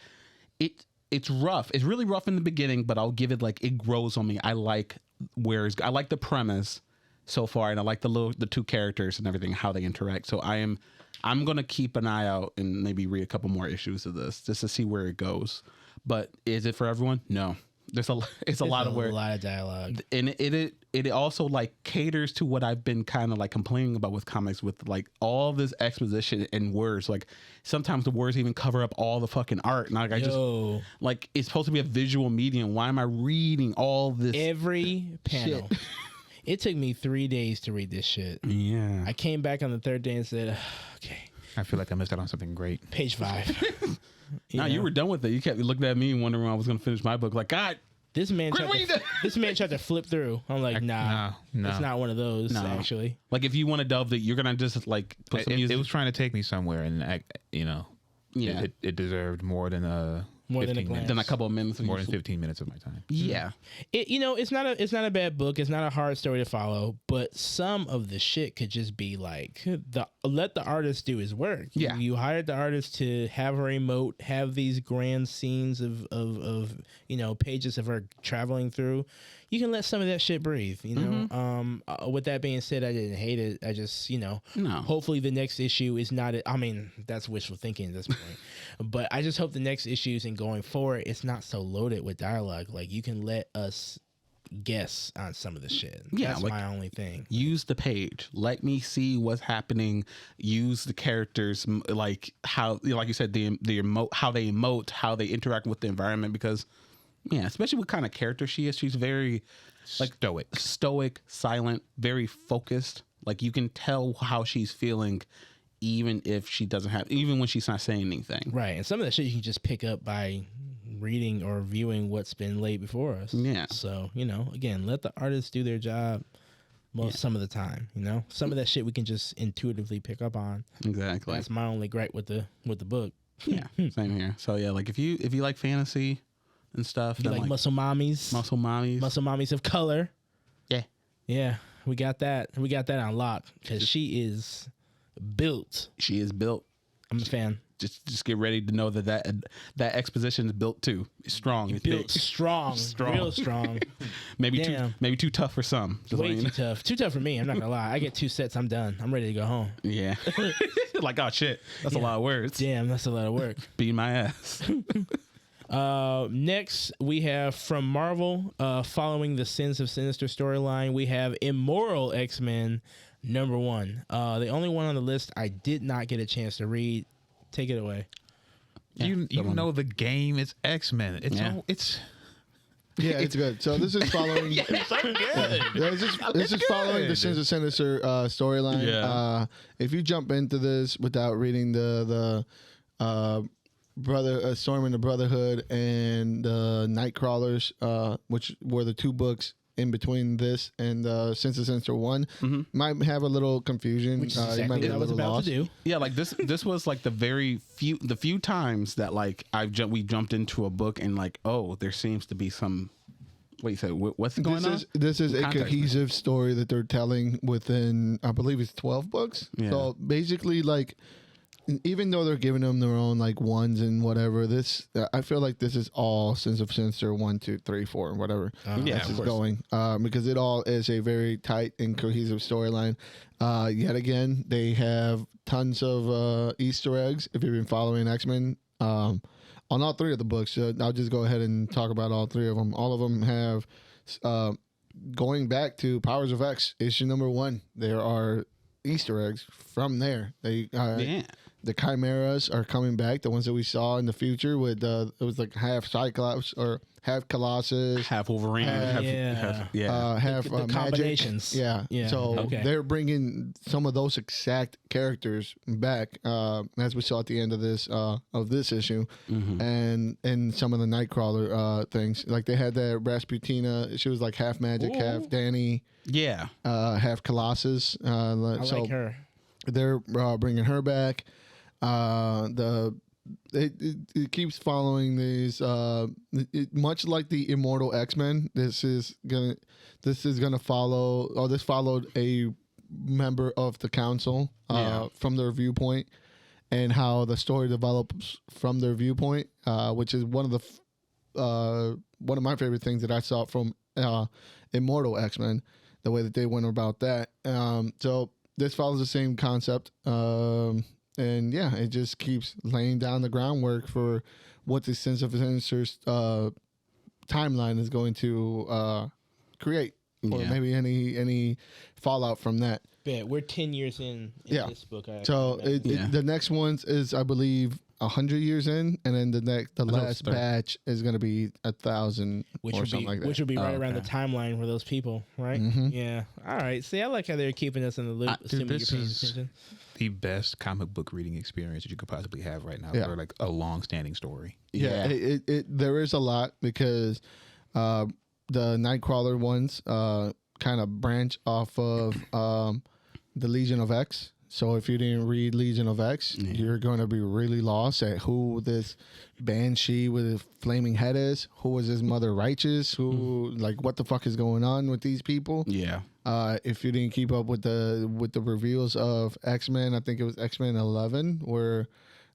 it's rough. It's really rough in the beginning, but I'll give it like it grows on me. I like the premise so far, and I like the two characters and everything, how they interact. So I'm gonna keep an eye out and maybe read a couple more issues of this just to see where it goes. But is it for everyone? No. It's a lot of dialogue, and it also like caters to what I've been kind of like complaining about with comics, with like all this exposition and words. Like sometimes the words even cover up all the fucking art, and like it's supposed to be a visual medium. Why am I reading all this? Every panel. Shit. It took me 3 days to read this shit. Yeah. I came back on the third day and said, okay. I feel like I missed out on something great. Page 5. You were done with it. You kept looking at me and wondering when I was going to finish my book. Like, God, this man tried to flip through. I'm like, nah, it's not one of those. Actually, like if you want to delve it, you're gonna just like put some music. It was trying to take me somewhere, and it deserved more than More than a 15 glance. minutes. Than a couple of minutes. More than 15 minutes of my time. Yeah. It's not a bad book. It's not a hard story to follow, but some of the shit could just be like let the artist do his work. Yeah. You hired the artist to have her emote, have these grand scenes of pages of her traveling through. You can let some of that shit breathe, With that being said, I didn't hate it. I just, No. hopefully the next issue is not, I mean, that's wishful thinking at this point, but I just hope the next issues and going forward, it's not so loaded with dialogue. Like, you can let us guess on some of the shit. Yeah, that's like, my only thing. Use the page. Let me see what's happening. Use the characters, like how, like you said, how they emote, how they interact with the environment. Because, yeah, especially what kind of character she is. She's very like stoic, silent, very focused. Like, you can tell how she's feeling, even if she doesn't have, even when she's not saying anything. Right, and some of that shit you can just pick up by reading or viewing what's been laid before us. Yeah. So, again, let the artists do their job some of the time, Some of that shit we can just intuitively pick up on. Exactly. That's my only gripe with the book. Yeah, same here. So yeah, like if you like fantasy and stuff, You then like muscle mommies. muscle mommies of color. Yeah. Yeah, we got that. We got that on lock because she is built. She is built. I'm a fan. Just get ready to know that exposition is built too. It's strong. It's Built big. strong, real strong. maybe Damn. too tough for some. Just Way letting you too know. tough. Too tough for me. I'm not gonna lie. I get 2 sets. I'm done. I'm ready to go home. Yeah. Like, oh shit, that's a lot of words. Damn, that's a lot of work. Beat my ass. Next, we have from Marvel, following the Sins of Sinister storyline, we have Immoral X-Men #1. The only one on the list I did not get a chance to read. Take it away. You know the game is X-Men. It's it's good. So this is following. This is following the Sins of Sinister storyline. Yeah. If you jump into this without reading the Storm and the Brotherhood and the Nightcrawlers, which were the 2 books in between this and Sins of Sinister 1, might have a little confusion. Which is You exactly might be what I a was little about lost. to do. Yeah, like this was like the few times that like we jumped into a book and like, oh, there seems to be some. Wait, so what's going on? This is a Context. cohesive story that they're telling within, I believe it's 12 books. Yeah. So basically, like, even though they're giving them their own like ones and whatever, I feel like this is all Sins of Sinister 1, 2, 3, 4, and whatever. Yeah, this of is course. going because it all is a very tight and cohesive storyline. Yet again, they have tons of Easter eggs. If you've been following X-Men, on all 3 of the books, I'll just go ahead and talk about all 3 of them. All of them have going back to Powers of X issue #1. There are Easter eggs from there. The Chimeras are coming back. The ones that we saw in the future with it was like half Cyclops or half Colossus, Half Wolverine. Half- half The Magic. combinations. Yeah. Yeah. So Okay. they're bringing some of those exact characters back, as we saw at the end of this issue, and some of the Nightcrawler things. Like they had that Rasputina. She was like half Magic, half Danny, Yeah. half Colossus. I like her. They're bringing her back. It keeps following these much like the Immortal X-Men. This followed a member of the council from their viewpoint, and how the story develops from their viewpoint, which is one of my favorite things that I saw from Immortal X-Men, the way that they went about that. So this follows the same concept. And yeah, it just keeps laying down the groundwork for what the Sins of Sinister's timeline is going to create, or maybe any fallout from that. Yeah, we're 10 years in this book. So the next one is, I believe, 100 years in, and then the last batch is going to be 1,000 or something like that. Which would be right around the timeline for those people, right? Yeah. All right. See, I like how they're keeping us in the loop, assuming this you're paying is attention. the best comic book reading experience that you could possibly have right now for like a long-standing story. Yeah, there is a lot because the Nightcrawler ones kind of branch off of the Legion of X. So if you didn't read Legion of X, you're going to be really lost at who this Banshee with a flaming head is. Who was his mother Righteous? Who like what the fuck is going on with these people? Yeah. If you didn't keep up with the reveals of X-Men, I think it was X-Men 11 where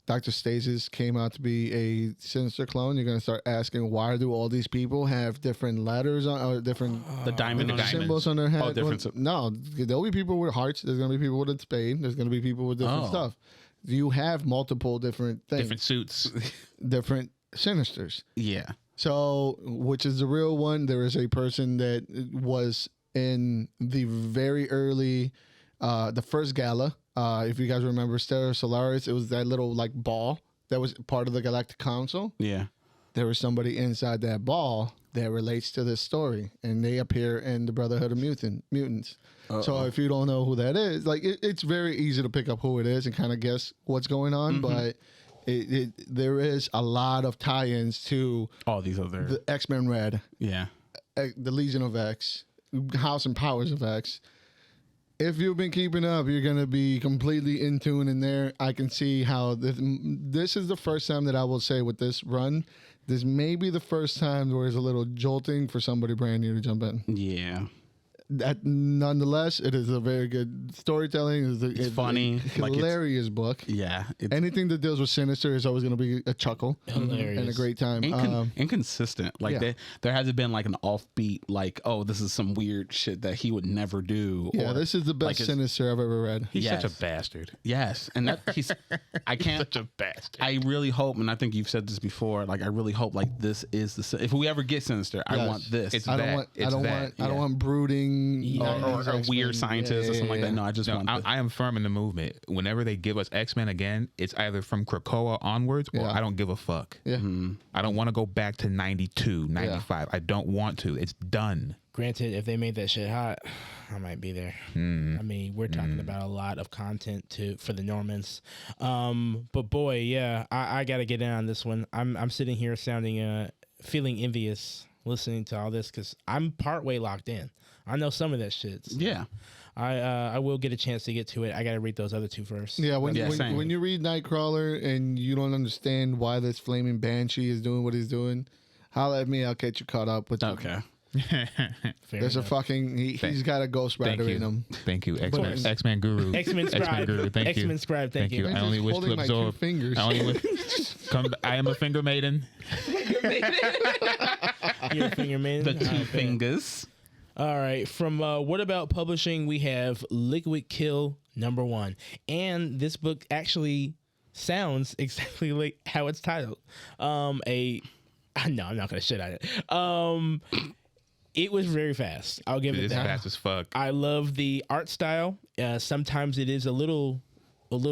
Dr. Stasis came out to be a Sinister clone. You're going to start asking, why do all these people have different letters on, or different The diamond symbols on their head? Oh, different. No, there'll be people with hearts. There's going to be people with a spade. There's going to be people with different stuff. You have multiple different things. Different suits. Different Sinisters. Yeah. So, which is the real one? There is a person that was in the very early, the first gala. If you guys remember Stellar Solaris, it was that little like ball that was part of the Galactic Council. Yeah. There was somebody inside that ball that relates to this story, and they appear in the Brotherhood of Mutants. So if you don't know who that is, like it's very easy to pick up who it is and kind of guess what's going on, but there is a lot of tie-ins to All these other. the X-Men Red, Yeah. the Legion of X, House and Powers of X. If you've been keeping up, you're going to be completely in tune in there. I can see how this is the first time that I will say with this run, this may be the first time where it's a little jolting for somebody brand new to jump in. Yeah. That, nonetheless, it is a very good storytelling. It's funny. A Like, hilarious book. Yeah. Anything that deals with Sinister is always going to be a chuckle Hilarious. and a great time. Inconsistent. Like yeah. there hasn't been like an offbeat, like, oh, this is some weird shit that he would never do. Yeah, or, this is the best like, Sinister I've ever read. He's Yes. such a bastard. Yes. And that I can't. Such a bastard. I really hope, and I think you've said this before. Like, I really hope, like, this is the. If we ever get Sinister, I Yes. want this. It's I that. don't want brooding or a weird scientist or something like that. No, I just No, want. I am firm in the movement. Whenever they give us X-Men again, it's either from Krakoa onwards or Yeah. I don't give a fuck. Yeah. I don't want to go back to 92, 95. I don't want to. It's done. Granted, if they made that shit hot, I might be there. I mean, we're talking about a lot of content for the Normans. But boy, yeah, I got to get in on this one. I'm sitting here feeling envious listening to all this because I'm partway locked in. I know some of that shit. So Yeah. I will get a chance to get to it. I got to read those other two first. Yeah, when same. you read Nightcrawler and you don't understand why this flaming Banshee is doing what he's doing, holla at me. I'll get you caught up with. Okay. Fair There's enough. a fucking. He's got a Ghost Thank Rider you. in him. Thank you. course. X-Men Guru. X-Men Scribe. Guru. Thank you. X-Men Scribe. Thank you. I Just only wish to holding my two absorb. fingers. I only I am a finger maiden. You're a finger man. The two All right, bet. fingers. All right. From What About Publishing, we have Liquid Kill #1. And this book actually sounds exactly like how it's titled. No, I'm not going to shit on it. It was very fast. I'll give it It's that. fast as fuck. I love the art style. Sometimes it is a little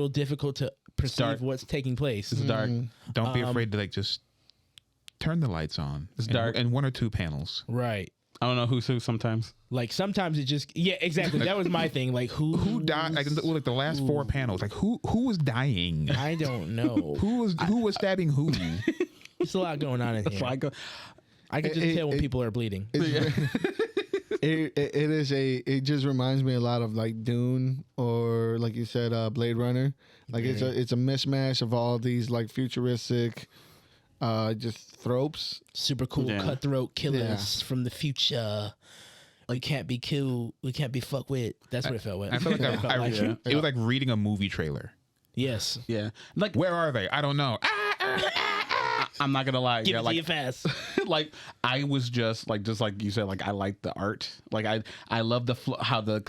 difficult to perceive dark. what's taking place. It's dark. Don't be afraid to just turn the lights on. It's and, dark. and one or two panels. Right. I don't know who's who sometimes. Like sometimes it just exactly. That was my thing. Like who died? Like the last four panels. Like who was dying? I don't know. Who was stabbing who? There's a lot going on in here. So I go. I can just tell when people are bleeding. It just reminds me a lot of like Dune or like you said, Blade Runner. Like it's a mismatch of all these like futuristic, just tropes. Super cool cutthroat killers Yeah. from the future. We can't be killed. We can't be fucked with. That's what it felt with. I feel like It felt like. it was like reading a movie trailer. Yes. Yeah. Like Where are they? I don't know. I'm not gonna lie. Give Yeah. it to Like you fast. like I was just like you said. Like I like the art. Like I love the how the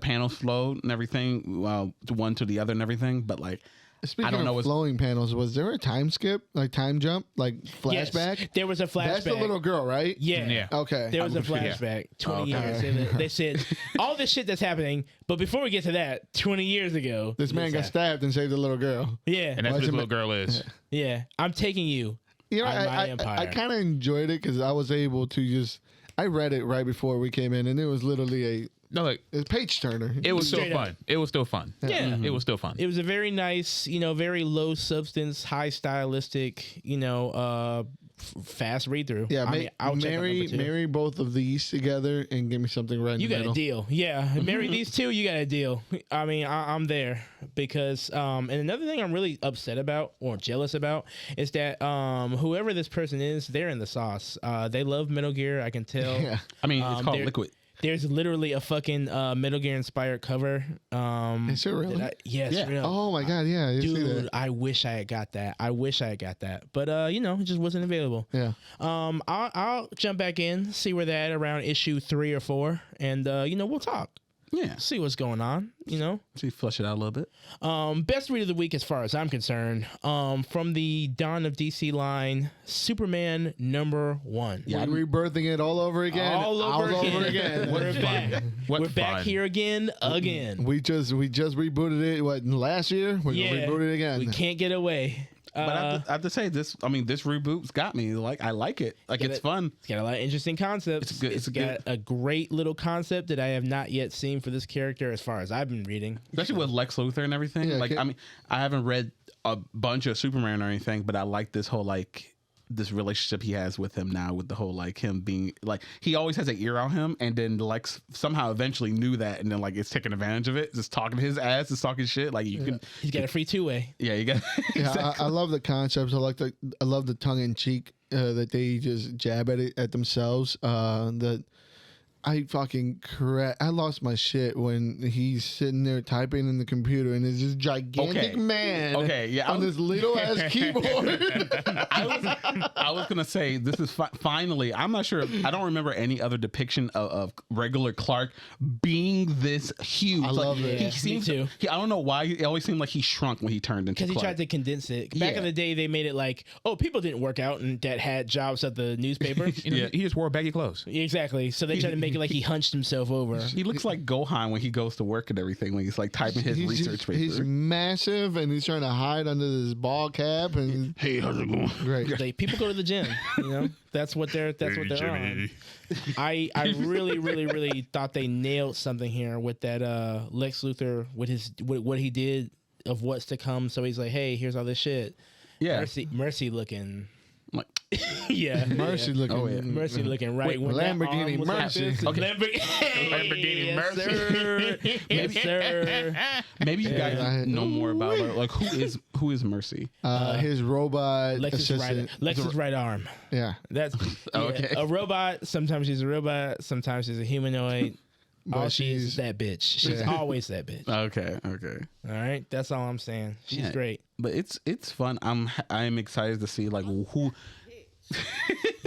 panels flowed and everything. Well, one to the other and everything. But like. Speaking I don't know of what's- flowing panels, was there a time skip, like time jump, like flashback? Yes. There was a flashback. That's the little girl, right? Yeah. Yeah. Okay. There was a Yeah. flashback 20 Okay. years. They said all this shit that's happening, but before we get to that, 20 years ago, This man got happened. stabbed and saved the little girl. Yeah. And that's what this Why'd you little girl is. Yeah. I'm taking you. You know, On my empire. I kind of enjoyed it because I was able to just. I read it right before we came in, and it was literally No, like a page turner. it was still Straight up. fun. It was still fun. Yeah. It was still fun. It was a very nice, very low substance, high stylistic, fast read through. Yeah, I'll check out number 2. marry both of these together and give me something right in the middle. You got a deal. Yeah, marry these 2, you got a deal. I mean, I'm there because and another thing I'm really upset about or jealous about is that whoever this person is, they're in the sauce. They love Metal Gear, I can tell. Yeah. I mean, it's called Liquid. There's literally a fucking Metal Gear inspired cover. Is it really? Yes, Yeah. real. Oh my god, yeah. You see Dude, that. I wish I had got that. But it just wasn't available. Yeah. I'll jump back in, see where they're at around issue 3 or 4, and we'll talk. Yeah. See what's going on. See, flush it out a little bit. Best read of the week, as far as I'm concerned, from the Dawn of DC line, Superman #1. Yeah, We're rebirthing it all over again. All over again. We're back. What We're back fun. here again. We just rebooted it. Last year? We're gonna reboot it again. We can't get away. But I have to say this. I mean, this reboot's got me. Like, I like it. Like, it's fun. It's got a lot of interesting concepts. It's good. It's got a great little concept that I have not yet seen for this character, as far as I've been reading. Especially with Lex Luthor and everything. Yeah, I mean, I haven't read a bunch of Superman or anything, but I like this whole this relationship he has with him now, with the whole him being he always has an ear on him, and then Lex somehow eventually knew that, and then it's taking advantage of it, just talking his ass, just talking shit. He's got a free 2-way. Yeah, you got. Yeah, I love the concepts. I love the tongue in cheek that they just jab at it at themselves. I fucking I lost my shit when he's sitting there typing in the computer and there's this gigantic man on this little ass keyboard. I was gonna say this is finally. I'm not sure. I don't remember any other depiction of regular Clark being this huge. I love it. Yeah, He seems me too. I don't know why. It always seemed like he shrunk when he turned into Because he Clark. tried to condense it. Back Yeah. in the day, they made it people didn't work out and that had jobs at the newspaper. Yeah. He just wore baggy clothes. Exactly. So they tried to make it like he hunched himself over. He looks like Gohan when he goes to work and everything, when he's typing his research paper. He's massive and he's trying to hide under this ball cap. And Hey, how's it going? great. People go to the gym. That's what they're on. I really, really, really thought they nailed something here with that Lex Luthor with what he did of what's to come. So he's like, hey, here's all this shit. Yeah. Mercy looking. Like, Yeah. Mercy looking. Oh, yeah. Mercy looking right. Wait, when that Lamborghini arm was Mercy. like this. Okay. Lamborghini yes, Mercy. Sir. Yes, sir. maybe you Yeah. guys know more about her. Who is Mercy? His robot assistant. Lex's right arm. Yeah. That's Okay. a robot. Sometimes she's a robot. Sometimes she's a humanoid. But She's that bitch. She's always that bitch. Okay. All right, that's all I'm saying. She's Yeah. great. But it's fun. I'm excited to see who.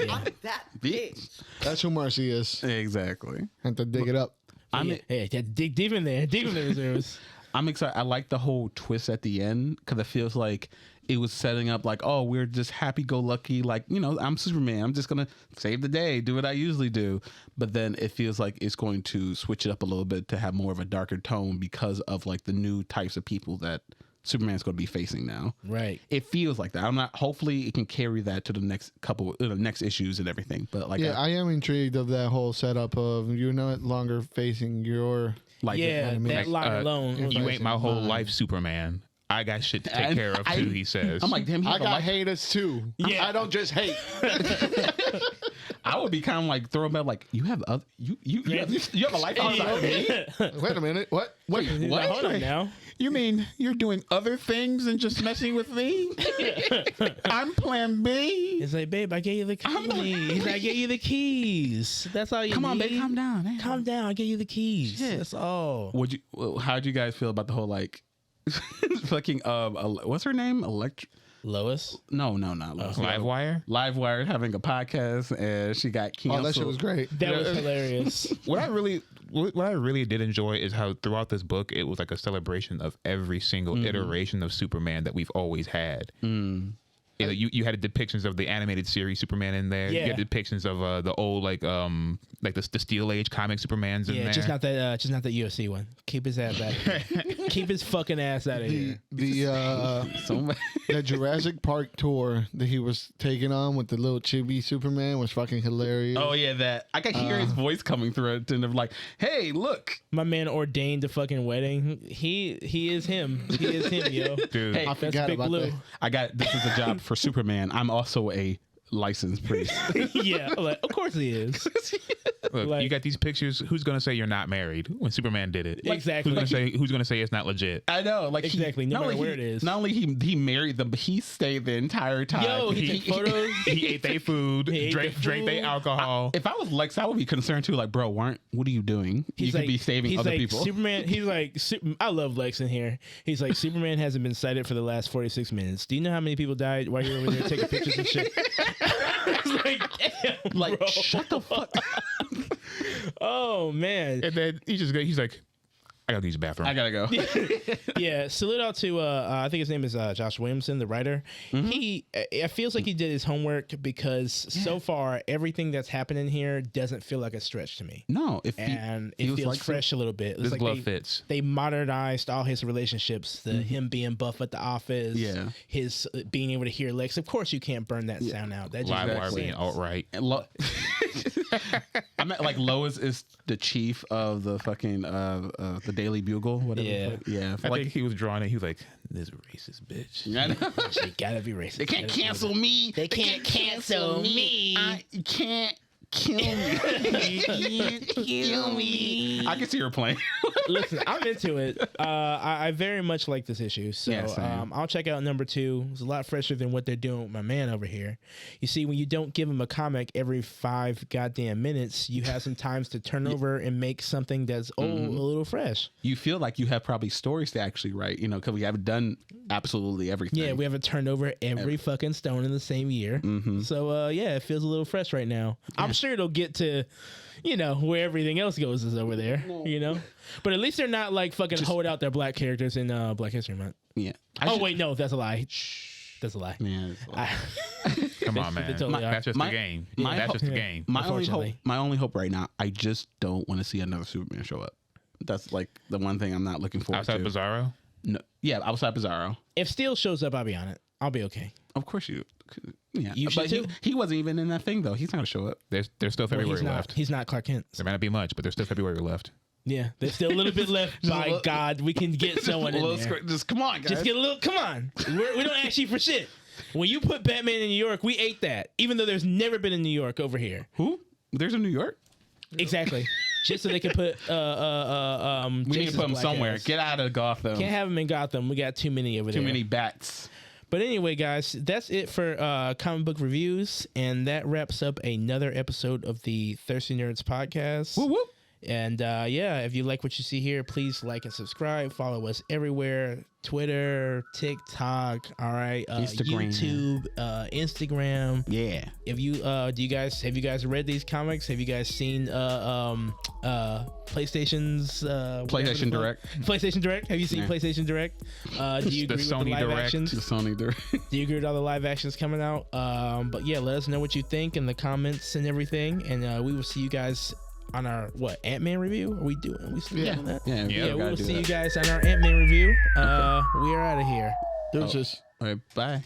I'm that bitch. That's who Mercy is. Exactly. Have to dig it up. Yeah, dig deep in there. Deep in the reserves. I'm excited. I like the whole twist at the end because it feels like it was setting up oh, we're just happy-go-lucky. I'm Superman. I'm just going to save the day, do what I usually do. But then it feels like it's going to switch it up a little bit to have more of a darker tone because of the new types of people that Superman's going to be facing now. Right. It feels like that. Hopefully it can carry that to the next next issues and everything. But I am intrigued of that whole setup of you're no longer facing your That line alone. You ain't my whole life, Superman. I got shit to take care of too. He says. I'm like, damn. I got haters too. Yeah. I don't just hate. I would be kind of throwing back you have other you have a life outside of me. Wait a minute. What? Wait, what? Hold on now. You mean you're doing other things and just messing with me? I'm Plan B. It's like, babe, I gave you the keys. I gave you the keys. That's all you Come on, need. babe, calm down. Man. Calm down. I gave you the keys. Shit. That's all. How'd you guys feel about the whole fucking what's her name? Lois? No, not Lois. Livewire. Livewire having a podcast and she got canceled. Oh, that shit was great. That was hilarious. What I really did enjoy is how throughout this book it was a celebration of every single iteration of Superman that we've always had. You had depictions of the animated series Superman in there. Yeah. You had depictions of the old the Steel Age comic Supermans in there. Just not that UFC one. Keep his ass out of here. Keep his fucking ass out of here. The Jurassic Park tour that he was taking on with the little chibi Superman was fucking hilarious. Oh yeah, that I could hear his voice coming through it, and I'm like, "Hey, look, My man ordained the fucking wedding. He is him. He is him, yo. Dude. hey, I That's forgot Big about Blue. that. I got this is a job for Superman. I'm also a licensed priest. Yeah, like, of course he is. Look, Like- you got these pictures. Who's gonna say you're not married when Superman did it? Exactly. Who's gonna say it's not legit? I know, like Exactly, no matter where it is. Not only he married them, but he stayed the entire time. Yo, he took photos. He ate their food, He ate drank the their food. alcohol. If I was Lex, I would be concerned too. Like, bro, what are you doing? You could be saving he's other like, people. Superman. He's like, I love Lex in here. He's like, Superman hasn't been sighted for the last 46 minutes. Do you know how many people died while you're over there taking pictures and shit? It's like, damn, Like, bro. shut the fuck. Oh man. And then he's like, I gotta use the bathroom. I gotta go. Yeah, salute out to I think his name is Josh Williamson, the writer. He it feels like he did his homework because so far everything that's happening here doesn't feel like a stretch to me. No, it Feels like fresh a little bit. It's This like glove fits. They modernized all his relationships. Him being buff at the office. Yeah. His being able to hear Lex. Of course, you can't burn that sound out. That just Live makes wire being sense. alt-right. I meant like Lois is the chief of the fucking the Daily Bugle, whatever. Yeah. Yeah. I Like, think he was drawing it. He was like, this racist bitch. I know. They gotta be racist. They can't cancel me. They can't cancel me. I can't kill me. Kill me. I can see her playing. Listen, I'm into it. I very much like this issue. So Yeah, same. I'll check out number 2. It's a lot fresher than what they're doing with my man over here. You see, when you don't give him a comic every 5 goddamn minutes, you have some times to turn over and make something that's a little fresh. You feel like you have probably stories to actually write, because we haven't done absolutely everything. Yeah, we haven't turned over every fucking stone in the same year. So yeah, it feels a little fresh right now. I'm sure it'll get to, where everything else goes is over there, But at least they're not like fucking hold out their black characters in Black History Month. Yeah. Wait, no, that's a lie. Shh, that's a lie. Yeah. Come on, man. They totally are. That's just the game. That's just the game. My only hope, Unfortunately. right now, I just don't want to see another Superman show up. That's like the one thing I'm not looking forward Outside to. Bizarro? No, yeah, outside Bizarro. If Steel shows up, I'll be on it. I'll be okay. Of course you. Yeah, You should but too. he wasn't even in that thing though. He's not gonna show up. There's still Well, February he's not. left. He's not Clark Kent. There might not be much, but there's still February left. Yeah, there's still a little bit left. By God, we can get someone in there. Just come on, guys. Just get a little. Come on, we don't ask you for shit. When you put Batman in New York, we ate that. Even though there's never been in New York over here. Who? There's a New York. Exactly. Just so they can put We need to put him somewhere. Get out of Gotham. Can't have them in Gotham. We got too many over there. Too many bats. But anyway, guys, that's it for comic book reviews, and that wraps up another episode of the Thirsty Nerds podcast. Whoop whoop. And yeah, if you like what you see here, please like and subscribe. Follow us everywhere: Twitter, TikTok, all right, Instagram. YouTube, Instagram. Yeah. If you have you guys read these comics? Have you guys seen PlayStation's PlayStation Direct. PlayStation Direct? Have you seen Yeah. PlayStation Direct? Do you The agree with the Sony live Direct. actions? The Sony Direct. Do you agree with all the live actions coming out? But yeah, let us know what you think in the comments and everything, and we will see you guys on our Ant-Man review. Are we doing? We still doing that? Yeah. Yeah, we gotta will do see that. you guys on our Ant-Man review. We are out of here. Deuces. All right. Bye.